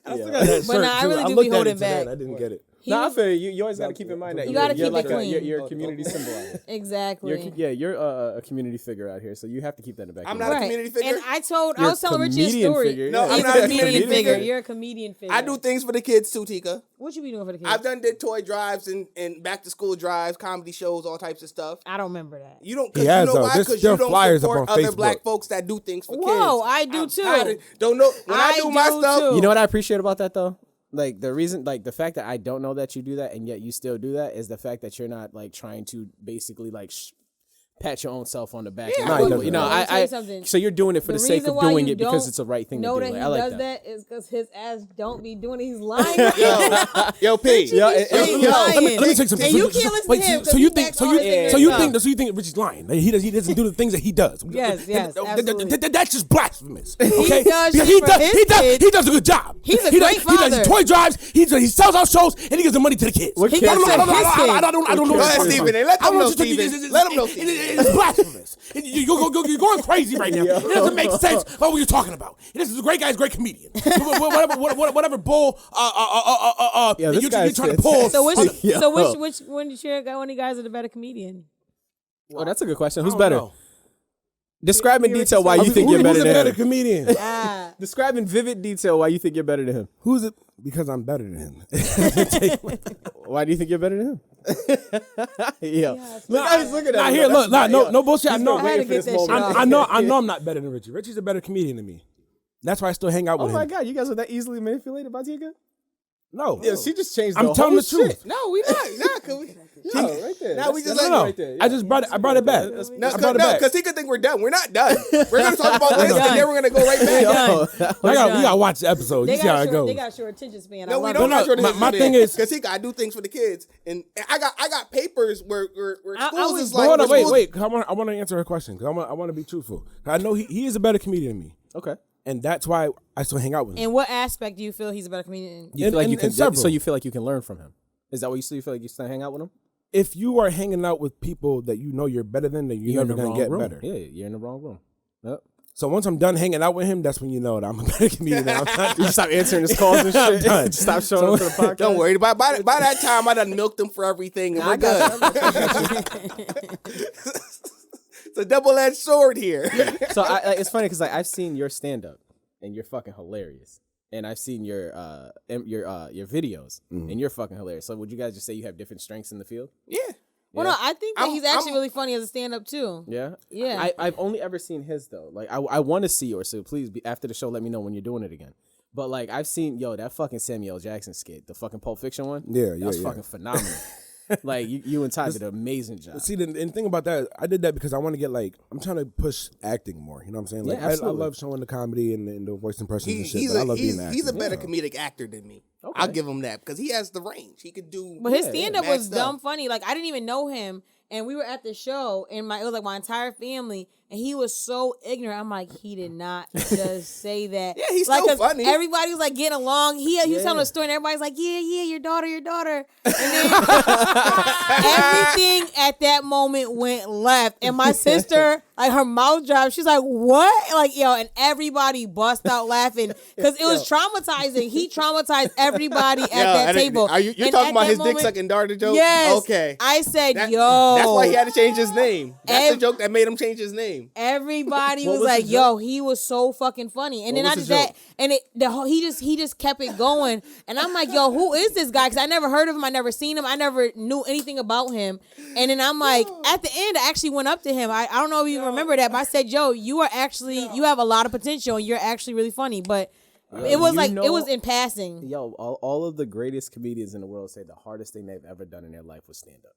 [SPEAKER 3] I still got that
[SPEAKER 4] But
[SPEAKER 3] shirt,
[SPEAKER 4] nah, I
[SPEAKER 3] too.
[SPEAKER 4] really do
[SPEAKER 3] looked
[SPEAKER 4] be
[SPEAKER 3] at
[SPEAKER 4] holding
[SPEAKER 3] it today,
[SPEAKER 4] back.
[SPEAKER 3] I didn't get it.
[SPEAKER 4] He
[SPEAKER 5] nah, I
[SPEAKER 4] was-
[SPEAKER 5] feel you always got to keep in mind that
[SPEAKER 4] You
[SPEAKER 5] you're,
[SPEAKER 4] gotta
[SPEAKER 5] you're
[SPEAKER 4] keep
[SPEAKER 5] like
[SPEAKER 4] it clean.
[SPEAKER 5] you're a community symbol out here.
[SPEAKER 4] Exactly.
[SPEAKER 5] You're a community figure out here, so you have to keep that in the back.
[SPEAKER 2] I'm
[SPEAKER 5] of your
[SPEAKER 2] not
[SPEAKER 5] mind.
[SPEAKER 2] a community figure.
[SPEAKER 4] And I
[SPEAKER 5] You're
[SPEAKER 4] was telling
[SPEAKER 5] a
[SPEAKER 4] Richie a
[SPEAKER 5] comedian
[SPEAKER 4] story.
[SPEAKER 5] figure,
[SPEAKER 2] No,
[SPEAKER 5] yeah.
[SPEAKER 2] I'm
[SPEAKER 4] He's
[SPEAKER 2] not
[SPEAKER 4] a
[SPEAKER 2] a
[SPEAKER 4] comedian
[SPEAKER 2] comedian
[SPEAKER 4] figure.
[SPEAKER 2] figure.
[SPEAKER 4] You're a comedian figure.
[SPEAKER 2] I do things for the kids too, Tika.
[SPEAKER 4] What you be doing for the kids?
[SPEAKER 2] I've did toy drives and back to school drives, comedy shows, all types of stuff.
[SPEAKER 4] I don't remember that.
[SPEAKER 2] You don't.
[SPEAKER 3] He
[SPEAKER 2] Cause you
[SPEAKER 3] has,
[SPEAKER 2] know
[SPEAKER 3] though.
[SPEAKER 2] why?
[SPEAKER 3] There's
[SPEAKER 2] Because
[SPEAKER 3] still
[SPEAKER 2] you don't
[SPEAKER 3] flyers up
[SPEAKER 2] support
[SPEAKER 3] on
[SPEAKER 2] other
[SPEAKER 3] Facebook.
[SPEAKER 2] black folks that do things for kids.
[SPEAKER 4] Whoa, I do
[SPEAKER 2] I'm
[SPEAKER 4] too.
[SPEAKER 2] tired of- Don't know when I do my
[SPEAKER 4] do
[SPEAKER 2] stuff.
[SPEAKER 4] too.
[SPEAKER 5] You know what I appreciate about that though? Like the reason, like the fact that I don't know that you do that and yet you still do that is the fact that you're not like trying to basically like pat your own self on the back.
[SPEAKER 2] Yeah,
[SPEAKER 5] And,
[SPEAKER 2] no,
[SPEAKER 5] like,
[SPEAKER 2] he doesn't.
[SPEAKER 5] you know,
[SPEAKER 4] Let me tell you
[SPEAKER 5] I
[SPEAKER 4] something.
[SPEAKER 5] so you're doing it for the sake
[SPEAKER 4] reason
[SPEAKER 5] of
[SPEAKER 4] why
[SPEAKER 5] doing
[SPEAKER 4] you
[SPEAKER 5] it because
[SPEAKER 4] don't
[SPEAKER 5] it's the right thing to
[SPEAKER 4] know
[SPEAKER 5] do.
[SPEAKER 4] that
[SPEAKER 5] Like,
[SPEAKER 4] he
[SPEAKER 5] I like
[SPEAKER 4] does
[SPEAKER 5] that.
[SPEAKER 4] that is because his ass don't be doing it. He's lying.
[SPEAKER 2] Yo, P.
[SPEAKER 5] Yo,
[SPEAKER 4] He's
[SPEAKER 5] yo,
[SPEAKER 4] lying.
[SPEAKER 3] Let me tell you something.
[SPEAKER 4] And you can't listen to him.
[SPEAKER 3] So you think
[SPEAKER 4] So
[SPEAKER 3] you think Richie's lying? Like, he doesn't do the things that he does.
[SPEAKER 4] Yes, absolutely.
[SPEAKER 3] That's just blasphemous. Okay?
[SPEAKER 4] does
[SPEAKER 3] Because
[SPEAKER 4] shit for his kids.
[SPEAKER 3] he does a good job.
[SPEAKER 4] He's a
[SPEAKER 3] He
[SPEAKER 4] great
[SPEAKER 3] does, He
[SPEAKER 4] father.
[SPEAKER 3] does toy drives. He sells out shows and he gives the money to the kids.
[SPEAKER 5] What
[SPEAKER 4] He
[SPEAKER 5] kids?
[SPEAKER 4] does that for his kids.
[SPEAKER 3] I don't know.
[SPEAKER 2] Go ahead, Stephen. Let them know,
[SPEAKER 3] Stephen.
[SPEAKER 2] Stephen. Let them know, Stephen.
[SPEAKER 3] It's blasphemous. You're going crazy right now. It doesn't make sense about what you're talking about. This is a great guy's a great comedian. Whatever bull
[SPEAKER 5] Yeah, this
[SPEAKER 3] you're
[SPEAKER 5] guy's
[SPEAKER 3] trying to pull.
[SPEAKER 4] So which
[SPEAKER 5] Yo.
[SPEAKER 4] which one did you got one of you guys are the better comedian?
[SPEAKER 5] Oh, that's a good question. Who's
[SPEAKER 3] I don't
[SPEAKER 5] better?
[SPEAKER 3] know.
[SPEAKER 5] Describe in detail why you think
[SPEAKER 3] Who's
[SPEAKER 5] you're better
[SPEAKER 3] a
[SPEAKER 5] than
[SPEAKER 3] better
[SPEAKER 5] him.
[SPEAKER 3] comedian?
[SPEAKER 4] Ah,
[SPEAKER 5] Describe in vivid detail why you think you're better than him.
[SPEAKER 3] Who's it? Because I'm better than him.
[SPEAKER 5] Why do you think you're better than him? Yeah.
[SPEAKER 3] No,
[SPEAKER 5] He's looking at
[SPEAKER 3] nah,
[SPEAKER 5] me
[SPEAKER 3] here,
[SPEAKER 5] like,
[SPEAKER 3] look, no bullshit. I know,
[SPEAKER 4] I had to get that shit off.
[SPEAKER 3] I know I'm not better than Richie. Richie's a better comedian than me. That's why I still hang out
[SPEAKER 5] Oh
[SPEAKER 3] with
[SPEAKER 5] my
[SPEAKER 3] him.
[SPEAKER 5] God, you guys are that easily manipulated by Tika?
[SPEAKER 3] No.
[SPEAKER 5] Yeah, she just changed.
[SPEAKER 3] I'm telling the truth.
[SPEAKER 2] No, we not. Cause we,
[SPEAKER 5] No, right there.
[SPEAKER 2] Now we just
[SPEAKER 3] No.
[SPEAKER 5] right there.
[SPEAKER 3] I just brought it. I brought it back.
[SPEAKER 2] no,
[SPEAKER 3] I brought it back.
[SPEAKER 2] because he could think we're done. We're not done. We're gonna talk about this, and then we're gonna go right back.
[SPEAKER 3] We gotta watch the episode. You
[SPEAKER 4] They
[SPEAKER 3] see how
[SPEAKER 4] got
[SPEAKER 3] it goes.
[SPEAKER 4] they got short attention span.
[SPEAKER 2] No, we
[SPEAKER 4] I
[SPEAKER 2] don't.
[SPEAKER 4] love it.
[SPEAKER 3] My thing is,
[SPEAKER 2] because he gotta do things for the kids, and I got papers where schools
[SPEAKER 4] was-
[SPEAKER 2] is like.
[SPEAKER 3] hold on,
[SPEAKER 2] where schools-
[SPEAKER 3] wait. I want to answer her question because I want to be truthful. I know he is a better comedian than me,
[SPEAKER 5] Okay.
[SPEAKER 3] and that's why I still hang out with him.
[SPEAKER 4] In what aspect do you feel he's a better comedian?
[SPEAKER 5] You feel like
[SPEAKER 3] And-
[SPEAKER 5] you can.
[SPEAKER 3] and several.
[SPEAKER 5] So you feel like you can learn from him. Is that what you still feel like you still hang out with him?
[SPEAKER 3] If you are hanging out with people that you know you're better than, then you're
[SPEAKER 5] in
[SPEAKER 3] never
[SPEAKER 5] the
[SPEAKER 3] gonna
[SPEAKER 5] wrong
[SPEAKER 3] get
[SPEAKER 5] room.
[SPEAKER 3] better.
[SPEAKER 5] Yeah, you're in the wrong room. Yep.
[SPEAKER 3] So once I'm done hanging out with him, that's when you know that I'm a better comedian. Than I'm
[SPEAKER 5] You stop answering his calls and shit.
[SPEAKER 3] done.
[SPEAKER 5] Just stop showing up to the podcast.
[SPEAKER 2] Don't worry. By that time, I done milked them for everything, and we're good. It's a double-edged sword here.
[SPEAKER 5] So it's funny because I've seen your stand up and you're fucking hilarious, and I've seen your videos and you're fucking hilarious. So would you guys just say you have different strengths in the field?
[SPEAKER 2] Yeah.
[SPEAKER 4] Well, no, I think that
[SPEAKER 2] I'm-
[SPEAKER 4] he's actually
[SPEAKER 2] I'm-
[SPEAKER 4] really funny as a stand-up too.
[SPEAKER 5] Yeah,
[SPEAKER 4] Yeah.
[SPEAKER 5] I've only ever seen his though. Like I want to see yours, so please after the show let me know when you're doing it again. But like I've seen that fucking Samuel L. Jackson skit, the fucking Pulp Fiction one.
[SPEAKER 3] Yeah,
[SPEAKER 5] that was
[SPEAKER 3] yeah.
[SPEAKER 5] fucking phenomenal. Like you and Ty did an amazing job.
[SPEAKER 3] See, the thing about that, I did that because I want to get I'm trying to push acting more. You know what I'm saying? Like
[SPEAKER 5] Yeah,
[SPEAKER 3] I
[SPEAKER 5] absolutely.
[SPEAKER 3] love showing the comedy and the voice impressions and shit.
[SPEAKER 2] He's
[SPEAKER 3] But I love being an actor.
[SPEAKER 2] he's a better comedic actor than me.
[SPEAKER 5] Okay.
[SPEAKER 2] I'll give him that because he has the range. He could do.
[SPEAKER 4] But his
[SPEAKER 5] Yeah,
[SPEAKER 4] stand-up
[SPEAKER 2] mad
[SPEAKER 4] was
[SPEAKER 2] stuff.
[SPEAKER 4] dumb funny. Like I didn't even know him, and we were at the show, and it was like my entire family, and he was so ignorant. I'm like, he did not just say that.
[SPEAKER 2] Yeah, he's
[SPEAKER 4] like,
[SPEAKER 2] still
[SPEAKER 4] 'cause
[SPEAKER 2] funny.
[SPEAKER 4] Everybody was like getting along. He was telling a story, and everybody's like, yeah, your daughter. And then everything at that moment went left, and my sister, like her mouth dropped. She's like, what? Like and everybody bust out laughing because it was traumatizing. He traumatized everybody at that table.
[SPEAKER 2] Are you're
[SPEAKER 4] And
[SPEAKER 2] talking
[SPEAKER 4] at
[SPEAKER 2] about
[SPEAKER 4] that
[SPEAKER 2] his
[SPEAKER 4] moment-
[SPEAKER 2] dick sucking daughter joke?
[SPEAKER 4] Yes.
[SPEAKER 2] Okay.
[SPEAKER 4] I said,
[SPEAKER 2] That-
[SPEAKER 4] yo.
[SPEAKER 2] That's why he had to change his name. That's the
[SPEAKER 4] Ev-
[SPEAKER 2] joke that made him change his name.
[SPEAKER 4] Everybody
[SPEAKER 5] What
[SPEAKER 4] was
[SPEAKER 5] was
[SPEAKER 4] like,
[SPEAKER 5] his
[SPEAKER 4] yo, he was so fucking funny. And
[SPEAKER 5] What
[SPEAKER 4] then
[SPEAKER 5] was
[SPEAKER 4] I
[SPEAKER 5] his
[SPEAKER 4] just that,
[SPEAKER 5] joke?
[SPEAKER 4] and he just kept it going. And I'm like, yo, who is this guy? Because I never heard of him. I never seen him. I never knew anything about him. And then I'm like, at the end, I actually went up to him. I don't know if you remember that, but I said, yo, you have a lot of potential and you're actually really funny. But it was it was in passing.
[SPEAKER 5] Yo, all of the greatest comedians in the world say the hardest thing they've ever done in their life was stand up.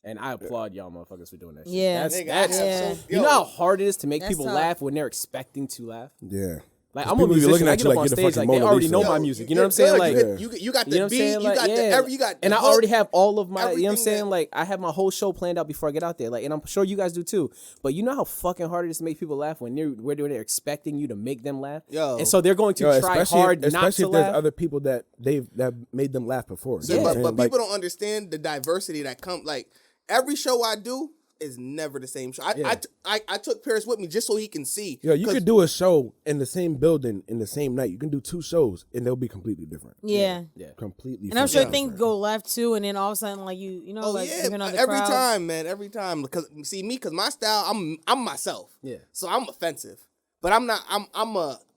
[SPEAKER 5] And I applaud y'all motherfuckers for doing that shit.
[SPEAKER 4] Yeah.
[SPEAKER 5] That's
[SPEAKER 4] Yeah.
[SPEAKER 5] you know how hard it is to make
[SPEAKER 4] That's
[SPEAKER 5] people
[SPEAKER 4] tough.
[SPEAKER 5] laugh when they're expecting to laugh?
[SPEAKER 3] Yeah.
[SPEAKER 5] Like
[SPEAKER 3] 'Cause
[SPEAKER 5] I'm a
[SPEAKER 3] people be
[SPEAKER 5] musician.
[SPEAKER 3] looking
[SPEAKER 5] I
[SPEAKER 3] at
[SPEAKER 5] get
[SPEAKER 3] you
[SPEAKER 5] up
[SPEAKER 3] like
[SPEAKER 5] on
[SPEAKER 3] you're the
[SPEAKER 5] stage like
[SPEAKER 3] fucking
[SPEAKER 5] they
[SPEAKER 3] Mona
[SPEAKER 5] already know
[SPEAKER 3] Lisa.
[SPEAKER 5] my music. You know what I'm saying?
[SPEAKER 2] Good.
[SPEAKER 5] Like
[SPEAKER 2] you got the
[SPEAKER 5] you know what I'm
[SPEAKER 2] beat.
[SPEAKER 5] saying?
[SPEAKER 2] You
[SPEAKER 5] Like,
[SPEAKER 2] got
[SPEAKER 5] yeah.
[SPEAKER 2] the you got.
[SPEAKER 5] And
[SPEAKER 2] the
[SPEAKER 5] I
[SPEAKER 2] hook.
[SPEAKER 5] already have all of my, you know what I'm
[SPEAKER 2] everything
[SPEAKER 5] saying?
[SPEAKER 2] that-
[SPEAKER 5] Like I have my whole show planned out before I get out there. Like, and I'm sure you guys do too. But you know how fucking hard it is to make people laugh when they're expecting you to make them laugh.
[SPEAKER 2] Yo.
[SPEAKER 5] And so they're going to try
[SPEAKER 3] especially
[SPEAKER 5] hard not
[SPEAKER 3] especially
[SPEAKER 5] to
[SPEAKER 3] if there's
[SPEAKER 5] laugh.
[SPEAKER 3] other people that that made them laugh before.
[SPEAKER 2] So,
[SPEAKER 3] You know what
[SPEAKER 2] but
[SPEAKER 3] I'm saying?
[SPEAKER 2] people don't understand the diversity that comes. Like every show I do is never the same show. I took Paris with me just so he can see.
[SPEAKER 3] Yo, you
[SPEAKER 2] 'Cause-
[SPEAKER 3] could do a show in the same building in the same night. You can do 2 shows and they'll be completely different.
[SPEAKER 4] Yeah.
[SPEAKER 3] Completely.
[SPEAKER 4] And I'm sure
[SPEAKER 3] fucking
[SPEAKER 4] things
[SPEAKER 3] different.
[SPEAKER 4] go left too, and then all of a sudden, like
[SPEAKER 2] Oh
[SPEAKER 4] like
[SPEAKER 2] yeah,
[SPEAKER 4] even on the
[SPEAKER 2] every
[SPEAKER 4] crowd.
[SPEAKER 2] time, man, every time. Because see me, because my style, I'm myself.
[SPEAKER 5] Yeah.
[SPEAKER 2] So I'm offensive, but I'm not.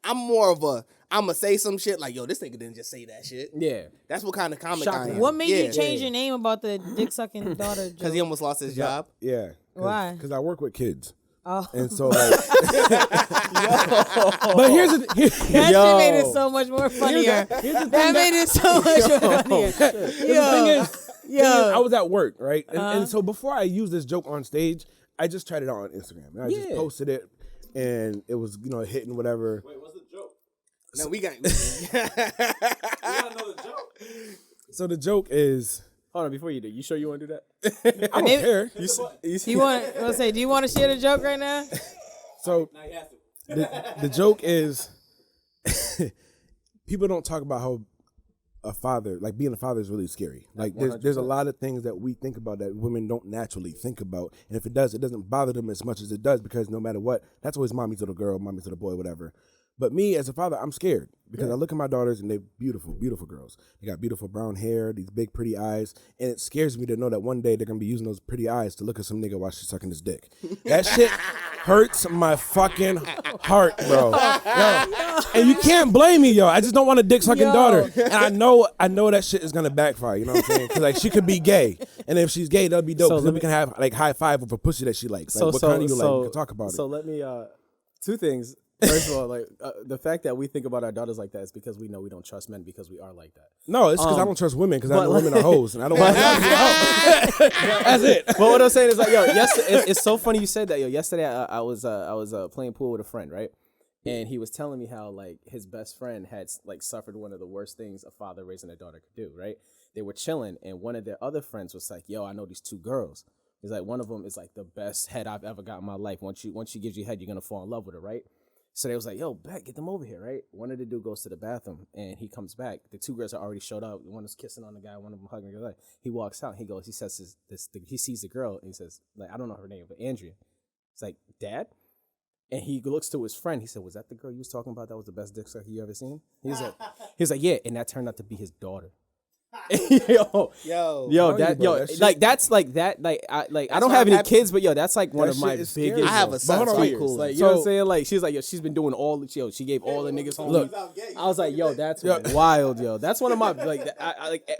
[SPEAKER 2] I'm more of a. I'ma say some shit like, yo, this nigga didn't just say that shit.
[SPEAKER 5] Yeah.
[SPEAKER 2] That's what kind of comic
[SPEAKER 5] Shock
[SPEAKER 2] I am.
[SPEAKER 5] value.
[SPEAKER 4] What made
[SPEAKER 2] Yeah.
[SPEAKER 4] you change your name about the dick sucking daughter?
[SPEAKER 2] Because he almost lost his job.
[SPEAKER 3] Yeah.
[SPEAKER 4] Why?
[SPEAKER 3] Because I work with kids.
[SPEAKER 4] Oh.
[SPEAKER 3] And so like But here's the
[SPEAKER 4] That shit made it so much more funnier. That made it so much more funnier.
[SPEAKER 3] the thing is, I was at work, right? And,
[SPEAKER 4] Uh-huh.
[SPEAKER 3] and so before I used this joke on stage, I just tried it out on Instagram. And I just
[SPEAKER 5] Yeah.
[SPEAKER 3] posted it and it was, hitting whatever.
[SPEAKER 1] Wait, what's the joke?
[SPEAKER 2] No, we got.
[SPEAKER 1] We gotta know the joke.
[SPEAKER 3] So the joke is
[SPEAKER 5] Hold on, before you do, you sure you want to do that?
[SPEAKER 3] I don't care.
[SPEAKER 4] Do you want? Let's say, do you want to share the joke right now?
[SPEAKER 3] So
[SPEAKER 1] Now you have to.
[SPEAKER 3] the joke is people don't talk about how a father, like being a father, is really scary. Like there's a lot of things that we think about that women don't naturally think about, and if it does, it doesn't bother them as much as it does because no matter what, that's always mommy's little girl, mommy's little boy, whatever. But me as a father, I'm scared because I look at my daughters and they're beautiful, beautiful girls. They got beautiful brown hair, these big pretty eyes, and it scares me to know that one day they're gonna be using those pretty eyes to look at some nigga while she's sucking his dick. That shit hurts my fucking heart, bro. Yo. And you can't blame me, yo. I just don't want a dick sucking daughter, and I know that shit is gonna backfire. You know what I'm saying? Because like she could be gay, and if she's gay, that'll be dope.
[SPEAKER 5] So
[SPEAKER 3] So then we can have like high five with a pussy that she likes. Like, what kind of you like? We can talk about it.
[SPEAKER 5] So let me, 2 things. First of all, like the fact that we think about our daughters like that is because we know we don't trust men because we are like that.
[SPEAKER 3] No, it's because I don't trust women because I know women are hoes and I don't want to. That's it.
[SPEAKER 5] But what I'm saying is like, yo, it's so funny you said that. Yo, yesterday I was playing pool with a friend, right? And he was telling me how like his best friend had like suffered one of the worst things a father raising a daughter could do, right? They were chilling and one of their other friends was like, yo, I know these 2 girls. He's like, one of them is like the best head I've ever got in my life. Once she gives you head, you're gonna fall in love with her, right? So they was like, yo, Beck, get them over here, right? One of the dude goes to the bathroom and he comes back. The 2 girls are already showed up. One is kissing on the guy, one of them hugging the guy. He walks out. He says he sees the girl and he says, like, I don't know her name, but Andrea. It's like, Dad? And he looks to his friend. He said, was that the girl you was talking about that was the best dick sucker you ever seen? He's like, yeah. And that turned out to be his daughter. Like that's like that. Like I don't have any kids, but yo, that's like one of my biggest.
[SPEAKER 2] I have a son.
[SPEAKER 5] Cool. Like you know what I'm saying? Like she's like, yo, she's been doing all. Yo, she gave all the niggas home. Look, I was like, yo, that's wild, yo. That's one of my like.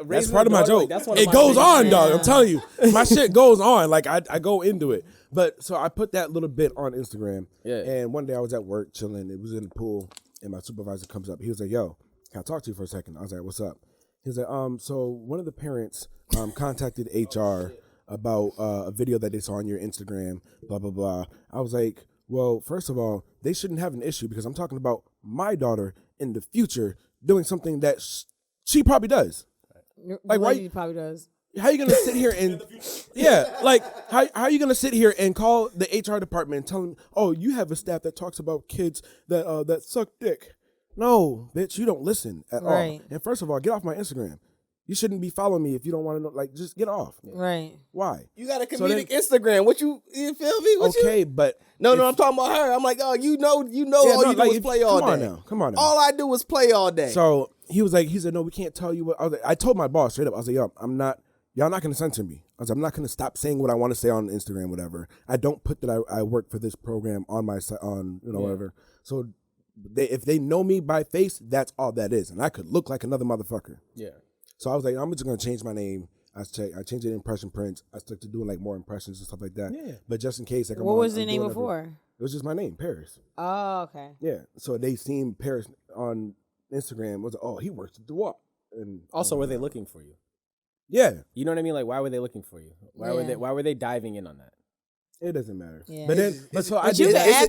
[SPEAKER 3] That's part of my joke.
[SPEAKER 5] Like, that's one
[SPEAKER 3] it
[SPEAKER 5] of
[SPEAKER 3] goes
[SPEAKER 5] my
[SPEAKER 3] on, dog. I'm telling you, my shit goes on. Like I go into it. But so I put that little bit on Instagram. Yeah. And one day I was at work chilling. It was in the pool, and my supervisor comes up. He was like, yo, can I talk to you for a second? I was like, what's up? He's like, so one of the parents contacted HR about a video that they saw on your Instagram, blah, blah, blah. I was like, well, first of all, they shouldn't have an issue because I'm talking about my daughter in the future doing something that she probably does.
[SPEAKER 4] Like, why she probably does.
[SPEAKER 3] How are you going to sit here and, like, how are you going to sit here and call the HR department and tell them, oh, you have a staff that talks about kids that suck dick. No, bitch, you don't listen at all. And first of all, get off my Instagram. You shouldn't be following me if you don't want to know. Like, just get off.
[SPEAKER 4] Right.
[SPEAKER 3] Why?
[SPEAKER 2] You got a comedic Instagram. What you feel me?
[SPEAKER 3] But
[SPEAKER 2] no, I'm talking about her. I'm like, oh, you know, all you do is play all day.
[SPEAKER 3] Come on now.
[SPEAKER 2] All I do is play all day.
[SPEAKER 3] So he said, no, we can't tell you what. I told my boss straight up. I was like, yo, y'all not gonna censor me. I was like, I'm not gonna stop saying what I want to say on Instagram, whatever. I don't put that I work for this program on my whatever. So. If they know me by face, that's all that is. And I could look like another motherfucker. Yeah. So I was like, I'm just going to change my name. I changed it to Impression Prince. I stuck to doing like more impressions and stuff like that. Yeah. But just in case. Like,
[SPEAKER 4] what was the name before?
[SPEAKER 3] It was just my name, Paris.
[SPEAKER 4] Oh, okay.
[SPEAKER 3] Yeah. So they seen Paris on Instagram. Was like, oh, he works at Dewalt. And
[SPEAKER 5] also, were they looking for you?
[SPEAKER 3] Yeah.
[SPEAKER 5] You know what I mean? Like, why were they looking for you? Why were they diving in on that?
[SPEAKER 3] It doesn't matter.
[SPEAKER 4] Yeah.
[SPEAKER 3] But then,
[SPEAKER 2] it's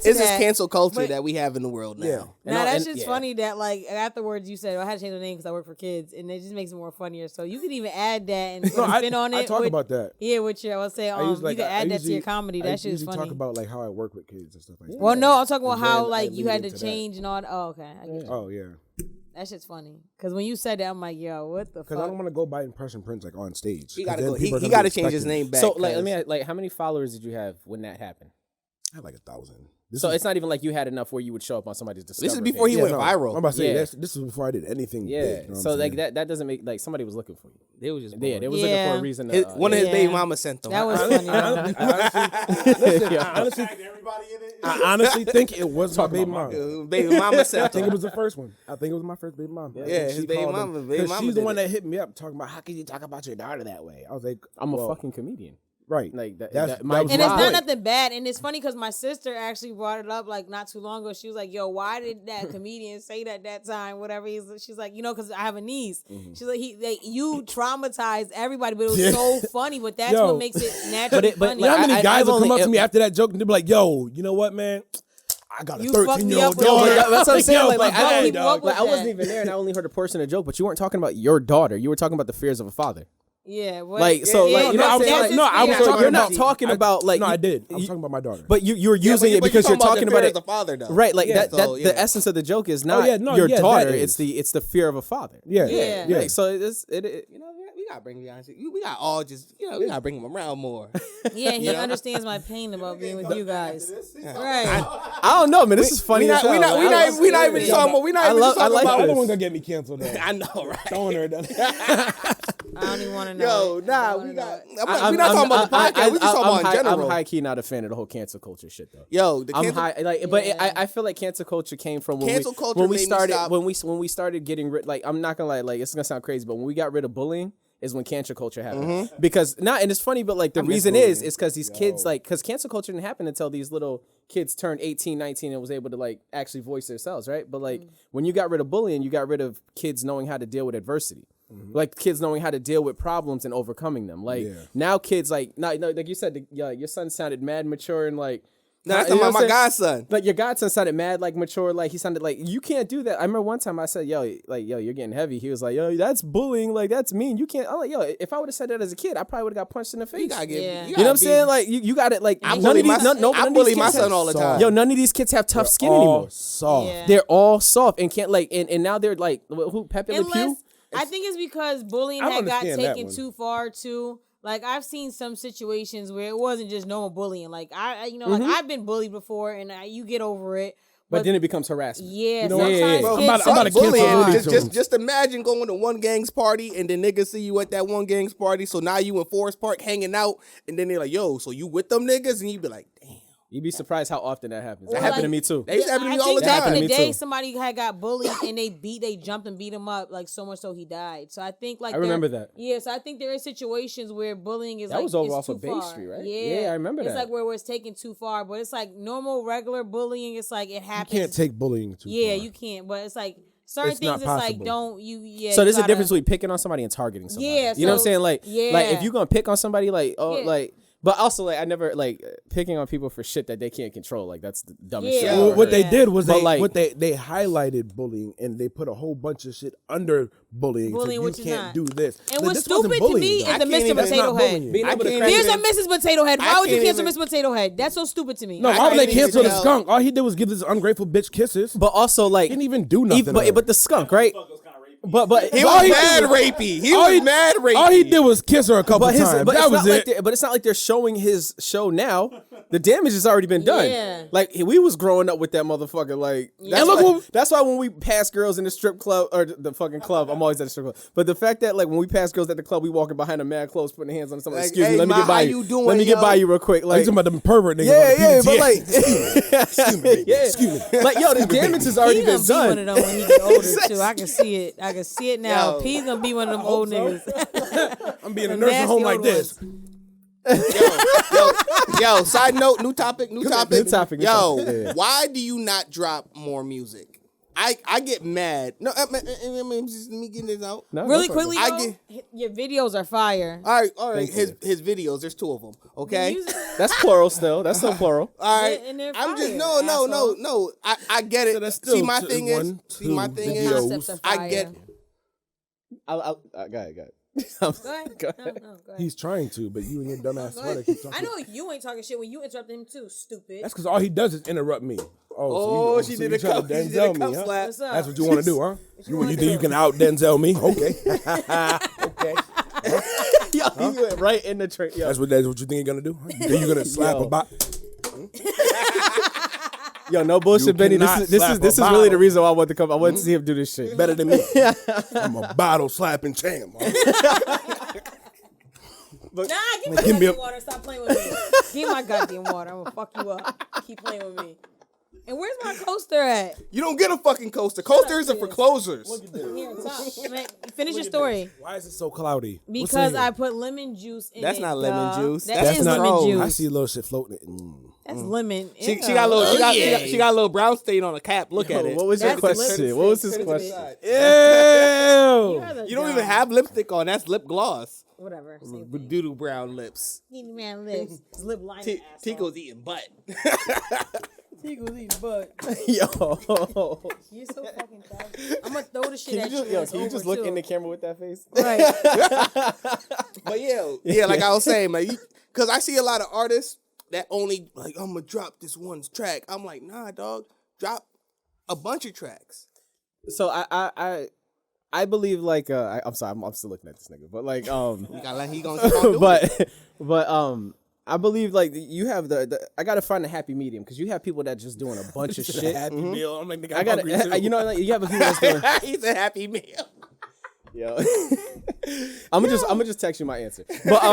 [SPEAKER 2] this cancel culture that we have in the world now.
[SPEAKER 3] Yeah.
[SPEAKER 4] Now that's just funny that like afterwards you said, I had to change the name because I work for kids, and it just makes it more funnier. So you could even add that and spin on it.
[SPEAKER 3] I talk about that.
[SPEAKER 4] Yeah, which I was saying, you can add that to your comedy. That shit is funny.
[SPEAKER 3] I talk about like how I work with kids and stuff like that.
[SPEAKER 4] Well, no, I'm talking about how like you had to change and all. Oh, okay.
[SPEAKER 3] Oh yeah.
[SPEAKER 4] That shit's funny. Because when you said that, I'm like, yo, what the fuck?
[SPEAKER 3] Because I don't want to go by Impression Prince like on stage.
[SPEAKER 2] He got to change his name back.
[SPEAKER 5] So like, let me like, how many followers did you have when that happened?
[SPEAKER 3] I had like 1,000.
[SPEAKER 5] So it's not even like you had enough where you would show up on somebody's Discover.
[SPEAKER 2] This is before he went viral.
[SPEAKER 3] I'm about to say this is before I did anything.
[SPEAKER 5] Yeah.
[SPEAKER 3] Big, you know
[SPEAKER 5] so like that doesn't make like somebody was looking for you.
[SPEAKER 2] They was just
[SPEAKER 5] they was looking for a reason.
[SPEAKER 2] One of his baby mama sent them.
[SPEAKER 4] That was funny.
[SPEAKER 3] I honestly think it was my baby mama.
[SPEAKER 2] Baby mama sent them.
[SPEAKER 3] I think it was the first one. I think it was my first baby mama.
[SPEAKER 2] Yeah, his baby mama.
[SPEAKER 3] She's the one that hit me up talking about how can you talk about your daughter that way. I was like,
[SPEAKER 5] I'm a fucking comedian.
[SPEAKER 3] Right.
[SPEAKER 5] Like that
[SPEAKER 4] and it's not nothing bad. And it's funny because my sister actually brought it up like not too long ago. She was like, yo, why did that comedian say that time? Whatever. She's like, because I have a niece. Mm-hmm. She's like, you traumatized everybody, but it was so funny. But that's what makes it naturally funny.
[SPEAKER 3] You know how many guys will come up to me after that joke and they'll be like, yo, you know what, man? I got a 13-year-old daughter.
[SPEAKER 5] That's what I'm saying. I wasn't even there and I only heard a portion of the joke, but you weren't talking about your daughter. You were talking about the fears of a father.
[SPEAKER 4] Yeah,
[SPEAKER 5] you're not talking about like.
[SPEAKER 3] No, I did. I was talking about my daughter.
[SPEAKER 5] But you were using it because you're talking about it
[SPEAKER 2] as a father, though.
[SPEAKER 5] Right? Like the essence of the joke is not your daughter. It's the fear of a father.
[SPEAKER 3] Yeah.
[SPEAKER 5] Like, so
[SPEAKER 2] we gotta bring Vianchi. We got all just we gotta bring him around more.
[SPEAKER 4] Yeah, he understands my pain about being with you guys. Right.
[SPEAKER 5] I don't know, man. This is funny.
[SPEAKER 2] We not even talking about. We not even talking about.
[SPEAKER 3] The other one gonna get me canceled.
[SPEAKER 2] I know, right?
[SPEAKER 3] Throwing her down.
[SPEAKER 4] I don't even want to know.
[SPEAKER 2] We're not talking about the podcast. We're just talking about in general.
[SPEAKER 5] I'm high key not a fan of the whole cancel culture shit though.
[SPEAKER 2] Yo,
[SPEAKER 5] I feel like cancel culture came from when we started getting rid. Like, I'm not gonna lie, like it's gonna sound crazy, but when we got rid of bullying is when cancel culture happened. Because and it's funny, but like the reason is because these kids like because cancel culture didn't happen until these little kids turned 18, 19 and was able to like actually voice themselves, right? But like when you got rid of bullying, you got rid of kids knowing how to deal with adversity. Like kids knowing how to deal with problems and overcoming them. Like now kids like like you said, your son sounded mad mature and like
[SPEAKER 2] No, that's talking about my godson.
[SPEAKER 5] like your godson sounded mad, like mature, like he sounded like you can't do that. I remember one time I said, yo, you're getting heavy. He was like, yo, that's bullying, like that's mean. You can't. I'm like, yo, if I would have said that as a kid, I probably would have got punched in the face.
[SPEAKER 2] You gotta get,
[SPEAKER 5] You know what I'm saying? Like you got it. Like
[SPEAKER 2] I bully my son all the time.
[SPEAKER 5] Yo, none of these kids have tough skin anymore.
[SPEAKER 3] Soft.
[SPEAKER 4] Yeah.
[SPEAKER 5] They're all soft and can't like and now they're like who Pepe Le Pew?
[SPEAKER 4] I think it's because bullying
[SPEAKER 3] I
[SPEAKER 4] had got
[SPEAKER 3] understand that
[SPEAKER 4] taken
[SPEAKER 3] one.
[SPEAKER 4] too far too. Like I've seen some situations where it wasn't just normal bullying. Like like I've been bullied before, and you get over it.
[SPEAKER 5] But then it becomes harassment.
[SPEAKER 4] Yeah,
[SPEAKER 3] You know what?
[SPEAKER 4] sometimes
[SPEAKER 3] Bro,
[SPEAKER 4] kids-
[SPEAKER 3] I'm about to cancel
[SPEAKER 2] bullying.
[SPEAKER 3] Looney
[SPEAKER 2] Just,
[SPEAKER 3] Tunes.
[SPEAKER 2] just imagine going to one gang's party and then niggas see you at that one gang's party. So now you in Forest Park hanging out, and then they're like, "Yo, so you with them niggas?" And you be like, "Damn."
[SPEAKER 5] You'd be surprised how often that happens. That
[SPEAKER 4] Well,
[SPEAKER 5] happened to
[SPEAKER 4] like-
[SPEAKER 5] me too.
[SPEAKER 2] They used to happen to me
[SPEAKER 4] I
[SPEAKER 2] all the
[SPEAKER 4] think back
[SPEAKER 2] time.
[SPEAKER 4] in the
[SPEAKER 5] Me
[SPEAKER 4] day,
[SPEAKER 5] too.
[SPEAKER 4] somebody had got bullied and they jumped and beat him up like so much so he died. So I think like
[SPEAKER 5] I remember that.
[SPEAKER 4] Yeah, so I think there is situations where bullying is
[SPEAKER 5] That
[SPEAKER 4] like
[SPEAKER 5] was over
[SPEAKER 4] it's
[SPEAKER 5] off
[SPEAKER 4] too
[SPEAKER 5] of Bay
[SPEAKER 4] far.
[SPEAKER 5] Street, right?
[SPEAKER 4] Yeah,
[SPEAKER 5] Yeah, I remember
[SPEAKER 4] it's
[SPEAKER 5] that.
[SPEAKER 4] like where it's taken too far, but it's like normal regular bullying. It's like it
[SPEAKER 3] You
[SPEAKER 4] happens.
[SPEAKER 3] can't take bullying too
[SPEAKER 4] Yeah,
[SPEAKER 3] far.
[SPEAKER 4] you can't. But it's like certain
[SPEAKER 3] It's not
[SPEAKER 4] things. It's like
[SPEAKER 3] possible.
[SPEAKER 4] don't you? Yeah.
[SPEAKER 5] So
[SPEAKER 4] you
[SPEAKER 5] there's a
[SPEAKER 4] gotta-
[SPEAKER 5] difference between picking on somebody and targeting somebody.
[SPEAKER 4] Yeah,
[SPEAKER 5] you know what I'm
[SPEAKER 4] so-
[SPEAKER 5] saying? Like
[SPEAKER 4] yeah.
[SPEAKER 5] if you're gonna pick on somebody, like
[SPEAKER 4] Yeah.
[SPEAKER 5] like. But also, like, I never, like, picking on people for shit that they can't control. Like, that's the dumbest
[SPEAKER 4] Yeah.
[SPEAKER 5] shit.
[SPEAKER 3] Well,
[SPEAKER 5] I've
[SPEAKER 3] what
[SPEAKER 5] ever
[SPEAKER 3] they
[SPEAKER 5] heard.
[SPEAKER 3] did was
[SPEAKER 5] But, like-
[SPEAKER 3] they highlighted bullying and they put a whole bunch of shit under bullying.
[SPEAKER 4] Bullying,
[SPEAKER 3] so
[SPEAKER 4] which
[SPEAKER 3] you
[SPEAKER 4] is
[SPEAKER 3] can't
[SPEAKER 4] not.
[SPEAKER 3] do this.
[SPEAKER 4] And
[SPEAKER 3] Like,
[SPEAKER 4] what's
[SPEAKER 3] this wasn't
[SPEAKER 4] stupid to
[SPEAKER 3] bullying,
[SPEAKER 4] me
[SPEAKER 3] though.
[SPEAKER 4] is the
[SPEAKER 2] can't
[SPEAKER 4] Mr.
[SPEAKER 2] even-
[SPEAKER 3] That's
[SPEAKER 4] Potato
[SPEAKER 3] not
[SPEAKER 4] Head.
[SPEAKER 3] bullying.
[SPEAKER 5] Being able to
[SPEAKER 2] can't
[SPEAKER 5] crack
[SPEAKER 4] There's
[SPEAKER 2] even-
[SPEAKER 4] a Mrs. Potato Head.
[SPEAKER 2] I
[SPEAKER 4] Why would you
[SPEAKER 2] can't
[SPEAKER 4] cancel
[SPEAKER 2] even-
[SPEAKER 4] Mrs. Potato Head? That's so stupid to me.
[SPEAKER 3] No,
[SPEAKER 2] I
[SPEAKER 3] why would they
[SPEAKER 2] can't even
[SPEAKER 3] cancel the
[SPEAKER 2] tell.
[SPEAKER 3] skunk? All he did was give this ungrateful bitch kisses.
[SPEAKER 5] But also, like,
[SPEAKER 3] Didn't even do nothing to her.
[SPEAKER 5] but the skunk, right? But
[SPEAKER 2] He
[SPEAKER 3] All
[SPEAKER 2] was
[SPEAKER 3] he
[SPEAKER 2] mad
[SPEAKER 3] did
[SPEAKER 2] rapey. He
[SPEAKER 3] all
[SPEAKER 2] was
[SPEAKER 3] he-
[SPEAKER 2] mad rapey.
[SPEAKER 3] All he did was kiss her a couple
[SPEAKER 5] But his,
[SPEAKER 3] times.
[SPEAKER 5] but
[SPEAKER 3] That
[SPEAKER 5] it's
[SPEAKER 3] was
[SPEAKER 5] not like
[SPEAKER 3] it.
[SPEAKER 5] but it's not like they're showing his show now. The damage has already been done.
[SPEAKER 4] Yeah.
[SPEAKER 5] Like we was growing up with that motherfucker. Like that's,
[SPEAKER 3] And look
[SPEAKER 5] why,
[SPEAKER 3] what-
[SPEAKER 5] that's why when we pass girls in the strip club or the fucking club, I'm always at the strip club. But the fact that like when we pass girls at the club, we walking behind them mad close, putting hands on someone.
[SPEAKER 2] Like,
[SPEAKER 5] Excuse
[SPEAKER 2] hey,
[SPEAKER 5] me, let me
[SPEAKER 2] ma,
[SPEAKER 5] get by
[SPEAKER 2] how
[SPEAKER 5] you.
[SPEAKER 2] you doing,
[SPEAKER 5] let me get
[SPEAKER 2] yo?
[SPEAKER 5] by you real quick.
[SPEAKER 3] Like,
[SPEAKER 5] Like
[SPEAKER 3] talking about them pervert niggas.
[SPEAKER 5] yeah,
[SPEAKER 3] on the
[SPEAKER 5] yeah, but
[SPEAKER 3] PTA.
[SPEAKER 5] like
[SPEAKER 3] Excuse me,
[SPEAKER 5] yeah,
[SPEAKER 3] excuse me.
[SPEAKER 5] like yo, the damage has already
[SPEAKER 4] He
[SPEAKER 5] been
[SPEAKER 4] gonna be one
[SPEAKER 5] done.
[SPEAKER 4] of them when he get older too. I can see it. I can see it now.
[SPEAKER 2] Yo.
[SPEAKER 4] P's gonna be one of them old niggas.
[SPEAKER 3] I'm being a
[SPEAKER 4] The
[SPEAKER 3] nursing
[SPEAKER 4] nasty
[SPEAKER 3] home like
[SPEAKER 4] old
[SPEAKER 3] this.
[SPEAKER 2] Yo, side note, new topic.
[SPEAKER 5] New topic. Yeah.
[SPEAKER 2] Why do you not drop more music? I get mad. No, let me get this out.
[SPEAKER 5] No,
[SPEAKER 4] Really
[SPEAKER 5] no problem.
[SPEAKER 4] quickly,
[SPEAKER 2] I
[SPEAKER 4] though, your videos are fire.
[SPEAKER 2] All right.
[SPEAKER 5] Thank
[SPEAKER 2] His videos. There's 2 of them. Okay.
[SPEAKER 4] Music-
[SPEAKER 5] That's plural still. That's still plural.
[SPEAKER 2] All right.
[SPEAKER 4] and they're
[SPEAKER 2] I'm just
[SPEAKER 4] fire,
[SPEAKER 2] no.
[SPEAKER 4] asshole.
[SPEAKER 2] I get it.
[SPEAKER 3] So that's still
[SPEAKER 2] See, my
[SPEAKER 3] two-
[SPEAKER 2] thing is.
[SPEAKER 3] one,
[SPEAKER 2] See, my
[SPEAKER 3] two
[SPEAKER 2] thing
[SPEAKER 3] videos.
[SPEAKER 2] is.
[SPEAKER 4] Concepts are
[SPEAKER 2] I
[SPEAKER 4] fire.
[SPEAKER 2] get.
[SPEAKER 5] Go ahead.
[SPEAKER 4] Go ahead.
[SPEAKER 5] Go
[SPEAKER 4] No,
[SPEAKER 5] ahead.
[SPEAKER 4] go ahead.
[SPEAKER 3] He's trying to, but you and your dumbass
[SPEAKER 4] Go
[SPEAKER 3] sweater
[SPEAKER 4] ahead.
[SPEAKER 3] keep talking.
[SPEAKER 4] I know you ain't talking shit when you interrupt him too, stupid.
[SPEAKER 3] That's because all he does is interrupt me.
[SPEAKER 2] Oh,
[SPEAKER 3] so
[SPEAKER 2] she
[SPEAKER 3] so
[SPEAKER 2] did
[SPEAKER 3] you
[SPEAKER 2] a
[SPEAKER 3] trying
[SPEAKER 2] cup.
[SPEAKER 3] to
[SPEAKER 2] She did a
[SPEAKER 3] Denzel
[SPEAKER 2] cup
[SPEAKER 3] me, huh?
[SPEAKER 2] slap.
[SPEAKER 4] What's up?
[SPEAKER 3] That's what you want to do, huh? You
[SPEAKER 4] wanna
[SPEAKER 3] think
[SPEAKER 4] do?
[SPEAKER 3] you can out Denzel me? Okay. Okay.
[SPEAKER 5] Yo, he went right in the train. Yo,
[SPEAKER 3] That's what you think you're gonna do? Are you gonna slap
[SPEAKER 5] Yo.
[SPEAKER 3] a bot?
[SPEAKER 5] yo, no bullshit,
[SPEAKER 3] You
[SPEAKER 5] Benny.
[SPEAKER 3] cannot
[SPEAKER 5] This
[SPEAKER 3] slap
[SPEAKER 5] is
[SPEAKER 3] a
[SPEAKER 5] really the
[SPEAKER 3] bottle.
[SPEAKER 5] reason why I wanted to come. I wanted to see him do this shit.
[SPEAKER 3] Better than me. I'm a bottle slapping champ.
[SPEAKER 4] Nah, give me
[SPEAKER 3] Give me
[SPEAKER 4] goddamn
[SPEAKER 3] a-
[SPEAKER 4] water. Stop playing with me. Give me my goddamn water. I'm gonna fuck you up. Keep playing with me. And where's my coaster at?
[SPEAKER 2] You don't get a fucking coaster. Coasters are for closers.
[SPEAKER 4] Here, top. Man, finish your story.
[SPEAKER 3] Why is it so cloudy? What's in
[SPEAKER 4] Because
[SPEAKER 3] here?
[SPEAKER 4] I put lemon juice in
[SPEAKER 2] That's
[SPEAKER 4] it.
[SPEAKER 2] not lemon
[SPEAKER 4] dog.
[SPEAKER 2] juice.
[SPEAKER 4] That
[SPEAKER 2] That's
[SPEAKER 4] is
[SPEAKER 2] not-
[SPEAKER 4] lemon juice.
[SPEAKER 3] I see a little shit floating.
[SPEAKER 4] That's lemon.
[SPEAKER 2] She
[SPEAKER 4] Ew.
[SPEAKER 2] got a little. She got a little brown stain on the cap. Look at it.
[SPEAKER 5] What was your
[SPEAKER 4] That's
[SPEAKER 5] question?
[SPEAKER 4] lip
[SPEAKER 5] What was
[SPEAKER 4] stick.
[SPEAKER 5] his question?
[SPEAKER 3] Ew.
[SPEAKER 2] You don't even have lipstick on. That's lip gloss.
[SPEAKER 4] Whatever. Same
[SPEAKER 2] With
[SPEAKER 4] thing.
[SPEAKER 2] doodoo brown lips.
[SPEAKER 4] Eating man lips. His lip liner.
[SPEAKER 2] Tico's eating butt.
[SPEAKER 4] Tico's eating butt.
[SPEAKER 5] Yo,
[SPEAKER 4] You're so fucking childish. I'm gonna throw the shit
[SPEAKER 5] can
[SPEAKER 4] at
[SPEAKER 5] you just,
[SPEAKER 4] you.
[SPEAKER 5] yo,
[SPEAKER 4] It's
[SPEAKER 5] can you
[SPEAKER 4] over,
[SPEAKER 5] just look
[SPEAKER 4] too.
[SPEAKER 5] in the camera with that face?
[SPEAKER 4] Right.
[SPEAKER 2] But yeah, like I was saying, man, because I see a lot of artists that only like I'm gonna drop this one track. I'm like, nah, dog, drop a bunch of tracks.
[SPEAKER 5] So I believe like I'm sorry, I'm still looking at this nigga, but like
[SPEAKER 2] You gotta let he gonna keep on doing it.
[SPEAKER 5] but I believe like you have the I gotta find a happy medium because you have people that just doing a bunch of shit.
[SPEAKER 3] Happy meal. I'm like, nigga,
[SPEAKER 5] I
[SPEAKER 3] I'm
[SPEAKER 5] gotta
[SPEAKER 3] hungry too.
[SPEAKER 5] you know like, you have people that's doing.
[SPEAKER 2] He's a happy meal.
[SPEAKER 5] Yo, I'm gonna just text you my answer. But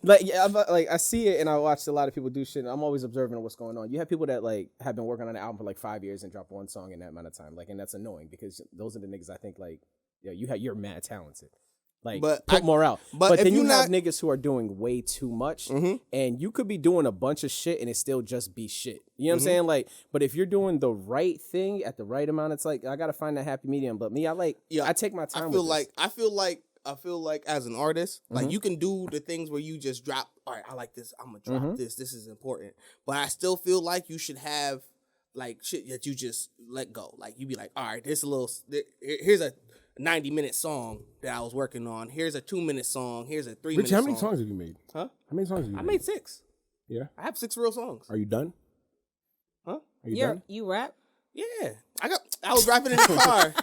[SPEAKER 5] like yeah, like I see it and I watched a lot of people do shit. And I'm always observing what's going on. You have people that like have been working on an album for like 5 years and drop one song in that amount of time. Like, and that's annoying because those are the niggas I think like yo, you're mad talented. Like,
[SPEAKER 2] But
[SPEAKER 5] put more out.
[SPEAKER 2] but
[SPEAKER 5] But
[SPEAKER 2] if
[SPEAKER 5] then you
[SPEAKER 2] you
[SPEAKER 5] have
[SPEAKER 2] not-
[SPEAKER 5] niggas who are doing way too much, and you could be doing a bunch of shit and it still just be shit. You know what I'm saying? Like, but if you're doing the right thing at the right amount, it's like I gotta find that happy medium. But me, I take my time.
[SPEAKER 2] I feel like as an artist, like you can do the things where you just drop. All right, I like this. I'm gonna drop this. This is important. But I still feel like you should have like shit that you just let go. Like you be like, all right, here's a 90-minute song that I was working on. Here's a 2-minute song. Here's a 3-minute
[SPEAKER 3] Richie, how many
[SPEAKER 2] song.
[SPEAKER 3] songs have you made?
[SPEAKER 2] Huh?
[SPEAKER 3] How many songs have you
[SPEAKER 2] I
[SPEAKER 3] made?
[SPEAKER 2] made 6.
[SPEAKER 3] Yeah.
[SPEAKER 2] I have 6 real songs.
[SPEAKER 3] Are you done?
[SPEAKER 2] Huh?
[SPEAKER 3] Are you done?
[SPEAKER 4] You rap?
[SPEAKER 2] Yeah, I was rapping in the car.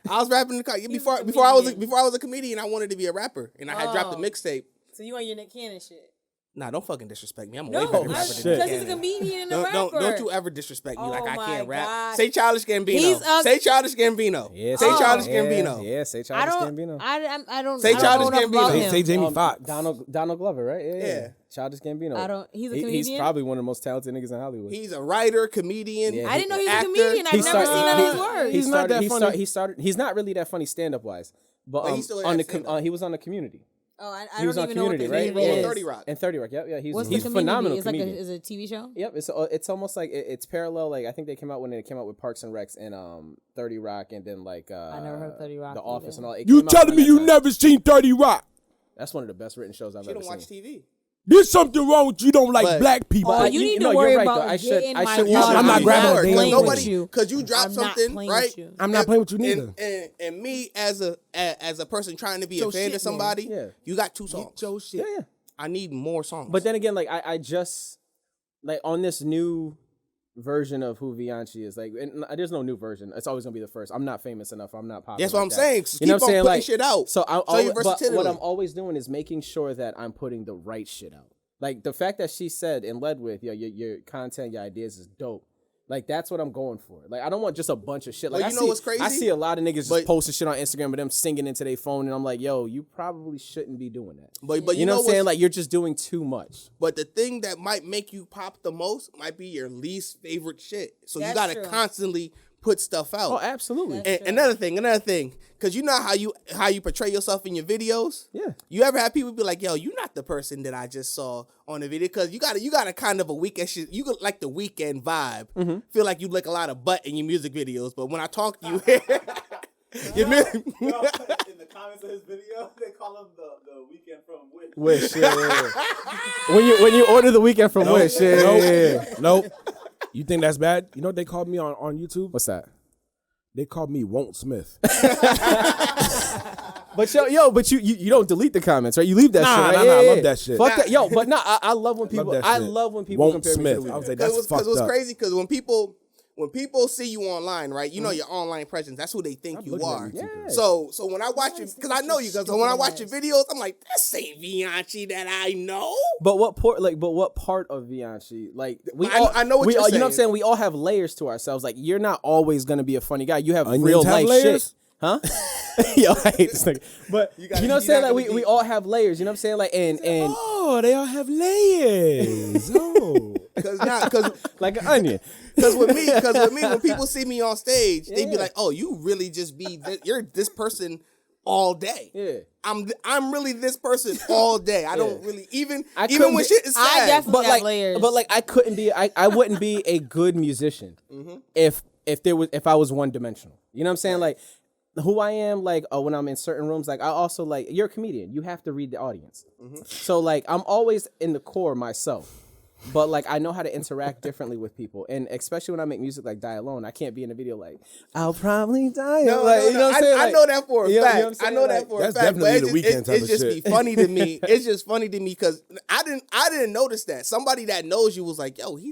[SPEAKER 2] I was rapping in the car before I was a comedian. I wanted to be a rapper, and I had dropped a mixtape.
[SPEAKER 4] So you on your Nick Cannon shit?
[SPEAKER 2] Nah, don't fucking disrespect me. I'm a
[SPEAKER 4] No,
[SPEAKER 2] way better rapper than
[SPEAKER 4] because
[SPEAKER 2] Nick
[SPEAKER 4] he's a
[SPEAKER 2] Cannon.
[SPEAKER 4] comedian and a rapper.
[SPEAKER 2] Don't you ever disrespect me like I
[SPEAKER 4] Oh
[SPEAKER 2] can't
[SPEAKER 4] my
[SPEAKER 2] rap.
[SPEAKER 4] God.
[SPEAKER 2] Say Childish Gambino.
[SPEAKER 4] He's a-
[SPEAKER 2] Say Childish Gambino.
[SPEAKER 5] Yeah,
[SPEAKER 2] say Childish Gambino.
[SPEAKER 5] Yeah, say
[SPEAKER 4] I
[SPEAKER 5] Childish
[SPEAKER 4] don't.
[SPEAKER 5] Gambino.
[SPEAKER 4] I don't.
[SPEAKER 2] Say
[SPEAKER 4] I don't
[SPEAKER 2] Childish
[SPEAKER 4] know enough about
[SPEAKER 2] Gambino.
[SPEAKER 4] him.
[SPEAKER 3] Say Jamie Foxx.
[SPEAKER 5] Donald Glover, right?
[SPEAKER 2] Yeah.
[SPEAKER 5] Childish Gambino.
[SPEAKER 4] I don't. He's a
[SPEAKER 5] He's
[SPEAKER 4] comedian.
[SPEAKER 5] probably one of the most talented niggas in Hollywood.
[SPEAKER 2] He's a writer, comedian.
[SPEAKER 5] Yeah.
[SPEAKER 4] I didn't know he was
[SPEAKER 2] actor.
[SPEAKER 4] a comedian. I've never seen none of his words.
[SPEAKER 3] He's not that funny.
[SPEAKER 5] He started. He's not really that funny stand-up wise, but
[SPEAKER 2] But he still
[SPEAKER 5] on
[SPEAKER 2] has
[SPEAKER 5] the
[SPEAKER 2] stand-up.
[SPEAKER 5] he was on the Community.
[SPEAKER 4] Oh, I
[SPEAKER 5] He was
[SPEAKER 4] don't
[SPEAKER 5] on
[SPEAKER 4] even know what the
[SPEAKER 5] Community, right?
[SPEAKER 2] He
[SPEAKER 4] comedian
[SPEAKER 2] rolled
[SPEAKER 4] is.
[SPEAKER 2] 30 Rock.
[SPEAKER 5] And 30 Rock, yeah, he's
[SPEAKER 4] What's
[SPEAKER 5] he's
[SPEAKER 4] the
[SPEAKER 5] a
[SPEAKER 4] community?
[SPEAKER 5] phenomenal
[SPEAKER 4] It's like
[SPEAKER 5] comedian.
[SPEAKER 4] is it a TV show?
[SPEAKER 5] Yep, it's almost like it's parallel. Like I think they came out when they came out with Parks and Recs and 30 Rock, and then like
[SPEAKER 4] I never heard 30 Rock
[SPEAKER 5] The Office
[SPEAKER 4] either.
[SPEAKER 5] and all. It
[SPEAKER 3] You
[SPEAKER 5] came out
[SPEAKER 3] telling
[SPEAKER 5] around
[SPEAKER 3] me
[SPEAKER 5] that
[SPEAKER 3] you
[SPEAKER 5] time.
[SPEAKER 3] never seen 30 Rock?
[SPEAKER 5] That's one of the best written shows I've
[SPEAKER 2] She
[SPEAKER 5] ever
[SPEAKER 2] don't watch
[SPEAKER 5] seen.
[SPEAKER 2] TV.
[SPEAKER 3] There's something wrong with you. Don't like
[SPEAKER 2] But-
[SPEAKER 3] black people.
[SPEAKER 4] Oh, you need to
[SPEAKER 5] no,
[SPEAKER 4] worry
[SPEAKER 5] you're right,
[SPEAKER 4] about
[SPEAKER 5] though. I should-
[SPEAKER 4] getting
[SPEAKER 5] I
[SPEAKER 4] my
[SPEAKER 5] should-
[SPEAKER 4] water.
[SPEAKER 3] I'm not grabbing
[SPEAKER 4] not
[SPEAKER 3] a damn
[SPEAKER 4] playing
[SPEAKER 3] thing.
[SPEAKER 4] with you.
[SPEAKER 2] Because you drop
[SPEAKER 4] I'm not
[SPEAKER 2] something,
[SPEAKER 4] playing
[SPEAKER 2] right?
[SPEAKER 4] with you.
[SPEAKER 3] I'm not playing with you neither.
[SPEAKER 2] And me as a person trying to be
[SPEAKER 3] Your
[SPEAKER 2] a fan
[SPEAKER 3] shit,
[SPEAKER 2] of somebody,
[SPEAKER 5] man. Yeah.
[SPEAKER 2] you got 2 songs.
[SPEAKER 3] Your shit.
[SPEAKER 5] Yeah.
[SPEAKER 2] I need more songs.
[SPEAKER 5] But then again, like I just like on this new version of who Vianchi is, like and there's no new version. It's always gonna be the first. I'm not famous enough. I'm not popular.
[SPEAKER 2] that's what
[SPEAKER 5] like
[SPEAKER 2] I'm
[SPEAKER 5] that.
[SPEAKER 2] saying. So
[SPEAKER 5] You know
[SPEAKER 2] keep
[SPEAKER 5] what I'm saying?
[SPEAKER 2] on putting
[SPEAKER 5] Like
[SPEAKER 2] shit out.
[SPEAKER 5] So
[SPEAKER 2] Show your
[SPEAKER 5] but
[SPEAKER 2] versatility.
[SPEAKER 5] what I'm always doing is making sure that I'm putting the right shit out. Like the fact that she said and led with, your content, your ideas is dope. Like that's what I'm going for. Like I don't want just a bunch of shit. Like
[SPEAKER 2] Well,
[SPEAKER 5] I
[SPEAKER 2] you know what's crazy?
[SPEAKER 5] I see a lot of niggas just
[SPEAKER 2] But-
[SPEAKER 5] posting shit on Instagram, but them singing into their phone, and I'm like, yo, you probably shouldn't be doing that.
[SPEAKER 2] But
[SPEAKER 5] you know what I'm
[SPEAKER 2] what's-
[SPEAKER 5] saying? Like you're just doing too much.
[SPEAKER 2] But the thing that might make you pop the most might be your least favorite shit. So you
[SPEAKER 4] That's
[SPEAKER 2] gotta
[SPEAKER 4] true.
[SPEAKER 2] constantly put stuff out.
[SPEAKER 5] Oh, absolutely.
[SPEAKER 2] And another thing, because you know how you portray yourself in your videos.
[SPEAKER 5] Yeah.
[SPEAKER 2] You ever have people be like, "Yo, you not the person that I just saw on the video," because you got a kind of a weekend shit. You got like the weekend vibe. Feel like you lick a lot of butt in your music videos, but when I talk to you, your mu-
[SPEAKER 1] In the comments of his video, they call him the weekend from Wish.
[SPEAKER 5] Wish, yeah. when you order the weekend from Wish, yeah.
[SPEAKER 3] Nope. You think that's bad? You know what they called me on YouTube?
[SPEAKER 5] What's that?
[SPEAKER 3] They called me Won't Smith.
[SPEAKER 5] But but you don't delete the comments, right? You leave that
[SPEAKER 3] Nah,
[SPEAKER 5] shit, right?
[SPEAKER 3] nah,
[SPEAKER 5] Yeah,
[SPEAKER 3] I
[SPEAKER 5] yeah,
[SPEAKER 3] love
[SPEAKER 5] yeah.
[SPEAKER 3] that shit.
[SPEAKER 5] Fuck that, yo. But I love when people.
[SPEAKER 3] that
[SPEAKER 5] I
[SPEAKER 3] shit.
[SPEAKER 5] love when people
[SPEAKER 3] Won't
[SPEAKER 5] compare me
[SPEAKER 3] Smith.
[SPEAKER 5] to the
[SPEAKER 3] I was
[SPEAKER 5] weekend.
[SPEAKER 3] like, that's
[SPEAKER 2] Because
[SPEAKER 3] fucked
[SPEAKER 2] it was
[SPEAKER 3] up.
[SPEAKER 2] crazy. Because when people see you online, right? You know your online presence. That's who they think you
[SPEAKER 3] looking at
[SPEAKER 2] are.
[SPEAKER 3] you too,
[SPEAKER 5] Yeah.
[SPEAKER 2] So when I watch it, because I know you guys. So when I watch your videos, I'm like, this ain't Vianchi that I know.
[SPEAKER 5] But what part of Vianchi? Like
[SPEAKER 2] I know what
[SPEAKER 5] we
[SPEAKER 2] you're
[SPEAKER 5] all, you know what I'm
[SPEAKER 2] saying.
[SPEAKER 5] saying? We all have layers to ourselves. Like you're not always gonna be a funny guy. You have
[SPEAKER 3] Onions
[SPEAKER 5] real
[SPEAKER 3] have
[SPEAKER 5] life
[SPEAKER 3] layers?
[SPEAKER 5] shit. Huh? Yo, I hate this nigga. But you know what I'm saying? Like we all have layers. You know what I'm saying? Like and
[SPEAKER 3] Oh, they all have layers. Oh.
[SPEAKER 2] Because
[SPEAKER 5] like an onion.
[SPEAKER 2] with me, when people see me on stage, they be like, "Oh, you really just be you're this person all day."
[SPEAKER 5] Yeah.
[SPEAKER 2] I'm really this person all day. I don't really even
[SPEAKER 5] couldn't
[SPEAKER 2] when
[SPEAKER 5] be-
[SPEAKER 2] shit is
[SPEAKER 4] I
[SPEAKER 2] sad.
[SPEAKER 4] definitely
[SPEAKER 5] But
[SPEAKER 4] got
[SPEAKER 5] like,
[SPEAKER 4] layers.
[SPEAKER 5] but like, I wouldn't be a good musician if I was one dimensional. You know what I'm saying? Like, who I am, like, when I'm in certain rooms, like, I also like, you're a comedian. You have to read the audience. So like, I'm always in the core myself. But like, I know how to interact differently with people, and especially when I make music like Die Alone, I can't be in a video like I'll probably die.
[SPEAKER 2] No,
[SPEAKER 5] like,
[SPEAKER 2] no,
[SPEAKER 5] you know what I'm
[SPEAKER 2] I,
[SPEAKER 5] saying?
[SPEAKER 2] I
[SPEAKER 5] Like,
[SPEAKER 2] know that for a
[SPEAKER 5] you know what
[SPEAKER 2] fact.
[SPEAKER 5] I'm saying?
[SPEAKER 2] I know that
[SPEAKER 5] Like,
[SPEAKER 2] for a
[SPEAKER 3] that's
[SPEAKER 2] fact. But
[SPEAKER 3] definitely
[SPEAKER 2] it's
[SPEAKER 3] the Weeknd type
[SPEAKER 2] it's
[SPEAKER 3] of
[SPEAKER 2] just
[SPEAKER 3] shit.
[SPEAKER 2] be funny to me. It's just funny to me because I didn't notice that. Somebody that knows you was like, "Yo, he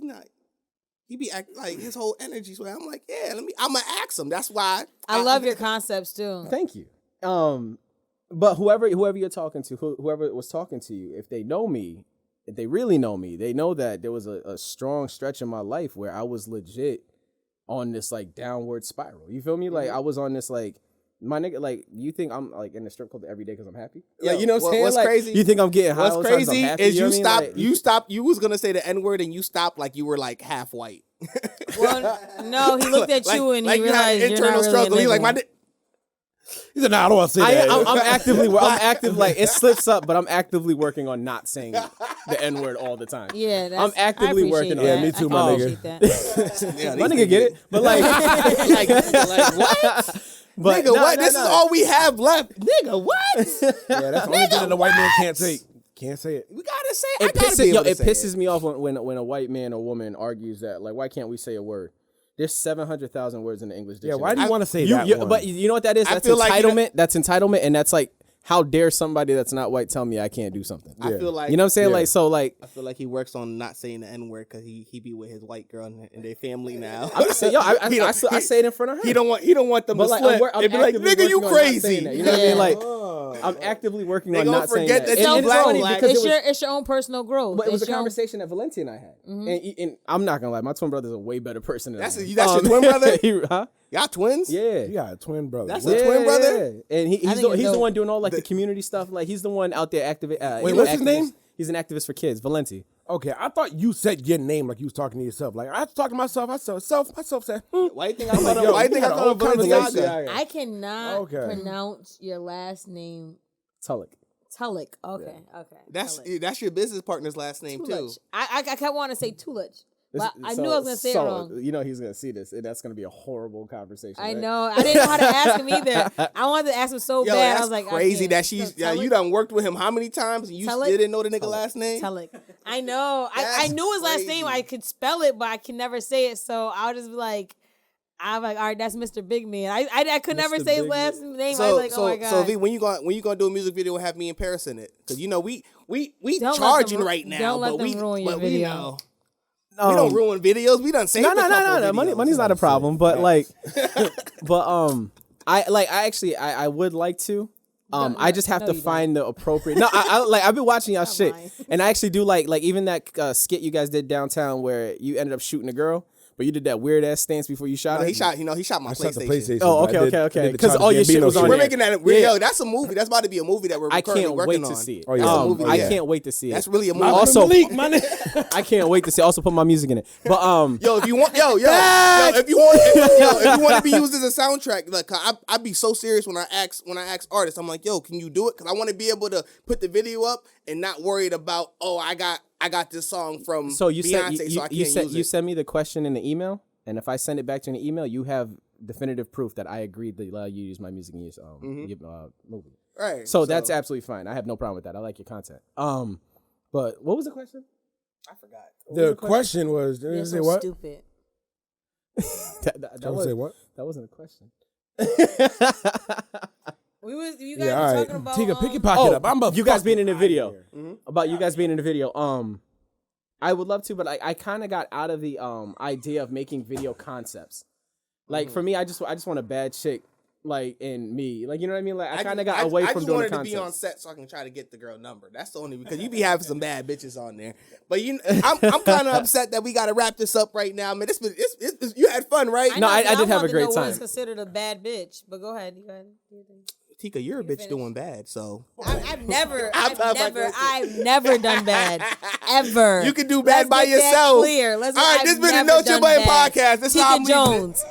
[SPEAKER 2] be acting like his whole energy's way." I'm like, "Yeah, I'm gonna ask him." That's why
[SPEAKER 4] I love your concepts too.
[SPEAKER 5] Thank you. But whoever you're talking to, whoever was talking to you, if they know me, if they really know me, they know that there was a strong stretch in my life where I was legit on this like downward spiral. You feel me? Like I was on this like, my nigga, like you think I'm like in the strip club every day because I'm happy? Like, you know what I'm saying?
[SPEAKER 2] What's
[SPEAKER 5] Like,
[SPEAKER 2] crazy?
[SPEAKER 5] You think I'm getting high? all
[SPEAKER 2] What's
[SPEAKER 5] the time 'cause I'm
[SPEAKER 2] crazy
[SPEAKER 5] happy?
[SPEAKER 2] is
[SPEAKER 5] You know
[SPEAKER 2] you
[SPEAKER 5] what I mean?
[SPEAKER 2] stopped.
[SPEAKER 5] Like,
[SPEAKER 2] You stopped. You was gonna say the N-word and you stopped like you were like half white.
[SPEAKER 4] Well, no, he looked at you and
[SPEAKER 2] like
[SPEAKER 4] he
[SPEAKER 2] you had
[SPEAKER 4] realized you're
[SPEAKER 2] internal
[SPEAKER 4] not really
[SPEAKER 2] struggle. He like my.
[SPEAKER 4] nigga.
[SPEAKER 3] He said, "Nah, I don't want to say that."
[SPEAKER 5] I'm actively. I'm active. Like it slips up, but I'm actively working on not saying the N word all the time.
[SPEAKER 4] Yeah,
[SPEAKER 5] I'm actively working on
[SPEAKER 3] Yeah,
[SPEAKER 5] it.
[SPEAKER 3] me too,
[SPEAKER 4] I
[SPEAKER 3] my
[SPEAKER 4] appreciate
[SPEAKER 3] nigga.
[SPEAKER 4] that.
[SPEAKER 5] My nigga get it, but like,
[SPEAKER 2] like what?
[SPEAKER 5] but
[SPEAKER 2] Nigga, what? This is all we have left. Nigga, what?
[SPEAKER 3] Yeah, that's the only thing that the white man can't take. Can't say it.
[SPEAKER 2] We gotta say
[SPEAKER 5] It
[SPEAKER 2] I gotta
[SPEAKER 5] pisses,
[SPEAKER 2] be able to
[SPEAKER 5] it
[SPEAKER 2] say
[SPEAKER 5] pisses me off when a white man or woman argues that like, why can't we say a word? There's 700,000 words in the English
[SPEAKER 3] Yeah,
[SPEAKER 5] dictionary.
[SPEAKER 3] why do you want to say that one?
[SPEAKER 5] But you know what that is?
[SPEAKER 2] I
[SPEAKER 5] That's
[SPEAKER 2] feel like
[SPEAKER 5] entitlement. That's entitlement, and that's like, how dare somebody that's not white tell me I can't do something?
[SPEAKER 2] I feel like
[SPEAKER 5] You know what I'm saying?
[SPEAKER 3] Yeah.
[SPEAKER 5] Like, so like,
[SPEAKER 2] I feel like he works on not saying the N word because he be with his white girl and their family now.
[SPEAKER 5] I'm just saying, yo, I say it in front of her.
[SPEAKER 2] He don't want them
[SPEAKER 5] But
[SPEAKER 2] to
[SPEAKER 5] like,
[SPEAKER 2] slip.
[SPEAKER 5] I'm
[SPEAKER 2] They be like,
[SPEAKER 5] actively
[SPEAKER 2] nigga, you
[SPEAKER 5] working on not saying
[SPEAKER 2] crazy.
[SPEAKER 5] that. You know what I mean? Like,
[SPEAKER 3] Oh.
[SPEAKER 5] I'm actively working
[SPEAKER 2] They
[SPEAKER 5] on
[SPEAKER 2] gonna
[SPEAKER 5] not saying
[SPEAKER 2] forget
[SPEAKER 5] that.
[SPEAKER 2] that you
[SPEAKER 5] And
[SPEAKER 2] black,
[SPEAKER 5] it's funny
[SPEAKER 2] black.
[SPEAKER 5] because
[SPEAKER 4] It's your own personal growth.
[SPEAKER 5] But it was a
[SPEAKER 4] It's your own-
[SPEAKER 5] conversation that Valencia and I had, and I'm not gonna lie, my twin brother's a way better person than
[SPEAKER 2] That's
[SPEAKER 5] I am.
[SPEAKER 2] your twin brother?
[SPEAKER 5] Huh?
[SPEAKER 2] Y'all twins?
[SPEAKER 5] Yeah.
[SPEAKER 3] You got a twin brother.
[SPEAKER 2] That's
[SPEAKER 3] What?
[SPEAKER 2] a twin brother?
[SPEAKER 5] Yeah. And he's
[SPEAKER 4] think
[SPEAKER 5] the,
[SPEAKER 4] it's
[SPEAKER 5] he's the
[SPEAKER 4] dope.
[SPEAKER 5] one doing all like the community stuff. Like he's the one out there activate.
[SPEAKER 3] Wait, what's his name?
[SPEAKER 5] He's an activist for kids, Valenti.
[SPEAKER 3] Okay, I thought you said your name like you was talking to yourself. Like I was talking to myself. Myself said,
[SPEAKER 2] Why you think I
[SPEAKER 3] like,
[SPEAKER 2] thought
[SPEAKER 3] yo,
[SPEAKER 2] why you think I
[SPEAKER 3] we got a
[SPEAKER 2] thought
[SPEAKER 3] whole
[SPEAKER 2] of
[SPEAKER 3] conversation.
[SPEAKER 2] Balenciaga?
[SPEAKER 4] I cannot
[SPEAKER 3] Okay.
[SPEAKER 4] pronounce your last name.
[SPEAKER 5] Tulloch.
[SPEAKER 4] Tulloch. Okay.
[SPEAKER 2] That's your business partner's last name too.
[SPEAKER 4] Tulloch. I kept wanting to say Tulloch, but I knew I was gonna say it wrong.
[SPEAKER 5] You know he's gonna see this, and that's gonna be a horrible conversation.
[SPEAKER 4] I
[SPEAKER 5] right?
[SPEAKER 4] know. I didn't know how to ask him either. I wanted to ask him so
[SPEAKER 2] Yo,
[SPEAKER 4] bad.
[SPEAKER 2] that's
[SPEAKER 4] I was like,
[SPEAKER 2] crazy
[SPEAKER 4] I can't.
[SPEAKER 2] that she's you done worked with him how many times and you
[SPEAKER 4] Tulloch?
[SPEAKER 2] still didn't know the nigga last name?
[SPEAKER 4] Tulloch. I know. I
[SPEAKER 2] That's
[SPEAKER 4] knew his last
[SPEAKER 2] crazy.
[SPEAKER 4] name. I could spell it, but I can never say it. So I would just be like, I'm like, all right, that's Mr. Big Man. I could never say his
[SPEAKER 5] Big
[SPEAKER 4] last name. I was
[SPEAKER 2] So
[SPEAKER 4] like, oh my god.
[SPEAKER 2] so V, when you gonna do a music video and have me in Paris in it? Because you know we
[SPEAKER 4] Don't let
[SPEAKER 2] charging
[SPEAKER 4] them-
[SPEAKER 2] right now,
[SPEAKER 4] don't let
[SPEAKER 2] but
[SPEAKER 4] them ruin your
[SPEAKER 2] we
[SPEAKER 4] video.
[SPEAKER 2] know. We don't ruin videos. We done saved
[SPEAKER 5] No.
[SPEAKER 2] a couple videos.
[SPEAKER 5] Money's not a problem, but like, I would like to. I just have
[SPEAKER 4] no,
[SPEAKER 5] to
[SPEAKER 4] you
[SPEAKER 5] find the appropriate. No, I've been watching y'all shit,
[SPEAKER 4] lying.
[SPEAKER 5] and I actually do like even that skit you guys did downtown where you ended up shooting a girl, but you did that weird ass stance before you shot
[SPEAKER 2] No,
[SPEAKER 5] her.
[SPEAKER 2] he shot my
[SPEAKER 3] I shot the
[SPEAKER 2] PlayStation.
[SPEAKER 3] PlayStation.
[SPEAKER 5] Oh,
[SPEAKER 3] but
[SPEAKER 5] okay.
[SPEAKER 3] I did
[SPEAKER 5] Because
[SPEAKER 3] the
[SPEAKER 5] all your
[SPEAKER 3] Childish
[SPEAKER 5] shit was
[SPEAKER 3] Gambino
[SPEAKER 5] on
[SPEAKER 3] shit.
[SPEAKER 2] We're
[SPEAKER 5] there.
[SPEAKER 2] making that.
[SPEAKER 5] Yeah.
[SPEAKER 2] Yo, that's a movie. That's about to be a movie that we're
[SPEAKER 5] I
[SPEAKER 2] currently
[SPEAKER 5] can't
[SPEAKER 2] working
[SPEAKER 5] wait to
[SPEAKER 2] on.
[SPEAKER 5] see it.
[SPEAKER 3] Oh, yeah. That's a
[SPEAKER 2] movie,
[SPEAKER 5] I
[SPEAKER 2] yeah.
[SPEAKER 5] can't wait to see it.
[SPEAKER 2] That's really a movie.
[SPEAKER 5] Also,
[SPEAKER 3] Malik, my nigga.
[SPEAKER 5] I can't wait to see. Also, put my music in it. But
[SPEAKER 2] Yo, if you want, if you want to be used as a soundtrack, like I'd be so serious when I ask artists. I'm like, yo, can you do it? Because I want to be able to put the video up and not worried about, oh, I got this song from
[SPEAKER 5] so you
[SPEAKER 2] Vianchi,
[SPEAKER 5] said
[SPEAKER 2] so I can't use
[SPEAKER 5] you
[SPEAKER 2] it.
[SPEAKER 5] send me the question in the email, and if I send it back to you in the email, you have definitive proof that I agreed to allow you to use my music in your movie.
[SPEAKER 2] Right.
[SPEAKER 5] So that's absolutely fine. I have no problem with that. I like your content. But what was the question?
[SPEAKER 2] I forgot.
[SPEAKER 3] The question was, did
[SPEAKER 4] You're
[SPEAKER 3] you say
[SPEAKER 4] so
[SPEAKER 3] what?
[SPEAKER 4] stupid.
[SPEAKER 5] that
[SPEAKER 3] Don't say what?
[SPEAKER 5] That wasn't a question.
[SPEAKER 4] You guys
[SPEAKER 3] Yeah,
[SPEAKER 4] were
[SPEAKER 3] all right.
[SPEAKER 4] talking about
[SPEAKER 3] Tika, pick your pocket up. I'm
[SPEAKER 5] you guys being in the
[SPEAKER 3] fucking
[SPEAKER 5] video.
[SPEAKER 3] outta here.
[SPEAKER 5] About you guys being in the video. I would love to, but I kind of got out of the idea of making video concepts. Like for me, I just want a bad chick like in me. Like you know what I mean? Like I kind of got away from doing the
[SPEAKER 2] I just wanted to
[SPEAKER 5] concepts.
[SPEAKER 2] be on set so I can try to get the girl number. That's the only because you be having some bad bitches on there. But I'm kind of upset that we got to wrap this up right now. Man, you had fun, right?
[SPEAKER 5] No, I did have a
[SPEAKER 4] want to
[SPEAKER 5] great
[SPEAKER 4] know
[SPEAKER 5] time.
[SPEAKER 4] What is considered a bad bitch? But go ahead. You go ahead.
[SPEAKER 2] Tika, you're a bitch doing bad, so
[SPEAKER 4] I've never done bad. Ever.
[SPEAKER 2] you can do bad
[SPEAKER 4] Let's
[SPEAKER 2] by
[SPEAKER 4] get that
[SPEAKER 2] yourself.
[SPEAKER 4] clear. Let's
[SPEAKER 2] All right,
[SPEAKER 4] I've
[SPEAKER 2] this been the
[SPEAKER 4] never
[SPEAKER 2] No Chill
[SPEAKER 4] done
[SPEAKER 2] Button
[SPEAKER 4] bad.
[SPEAKER 2] podcast. This is
[SPEAKER 4] Tika
[SPEAKER 2] how we-
[SPEAKER 4] Jones.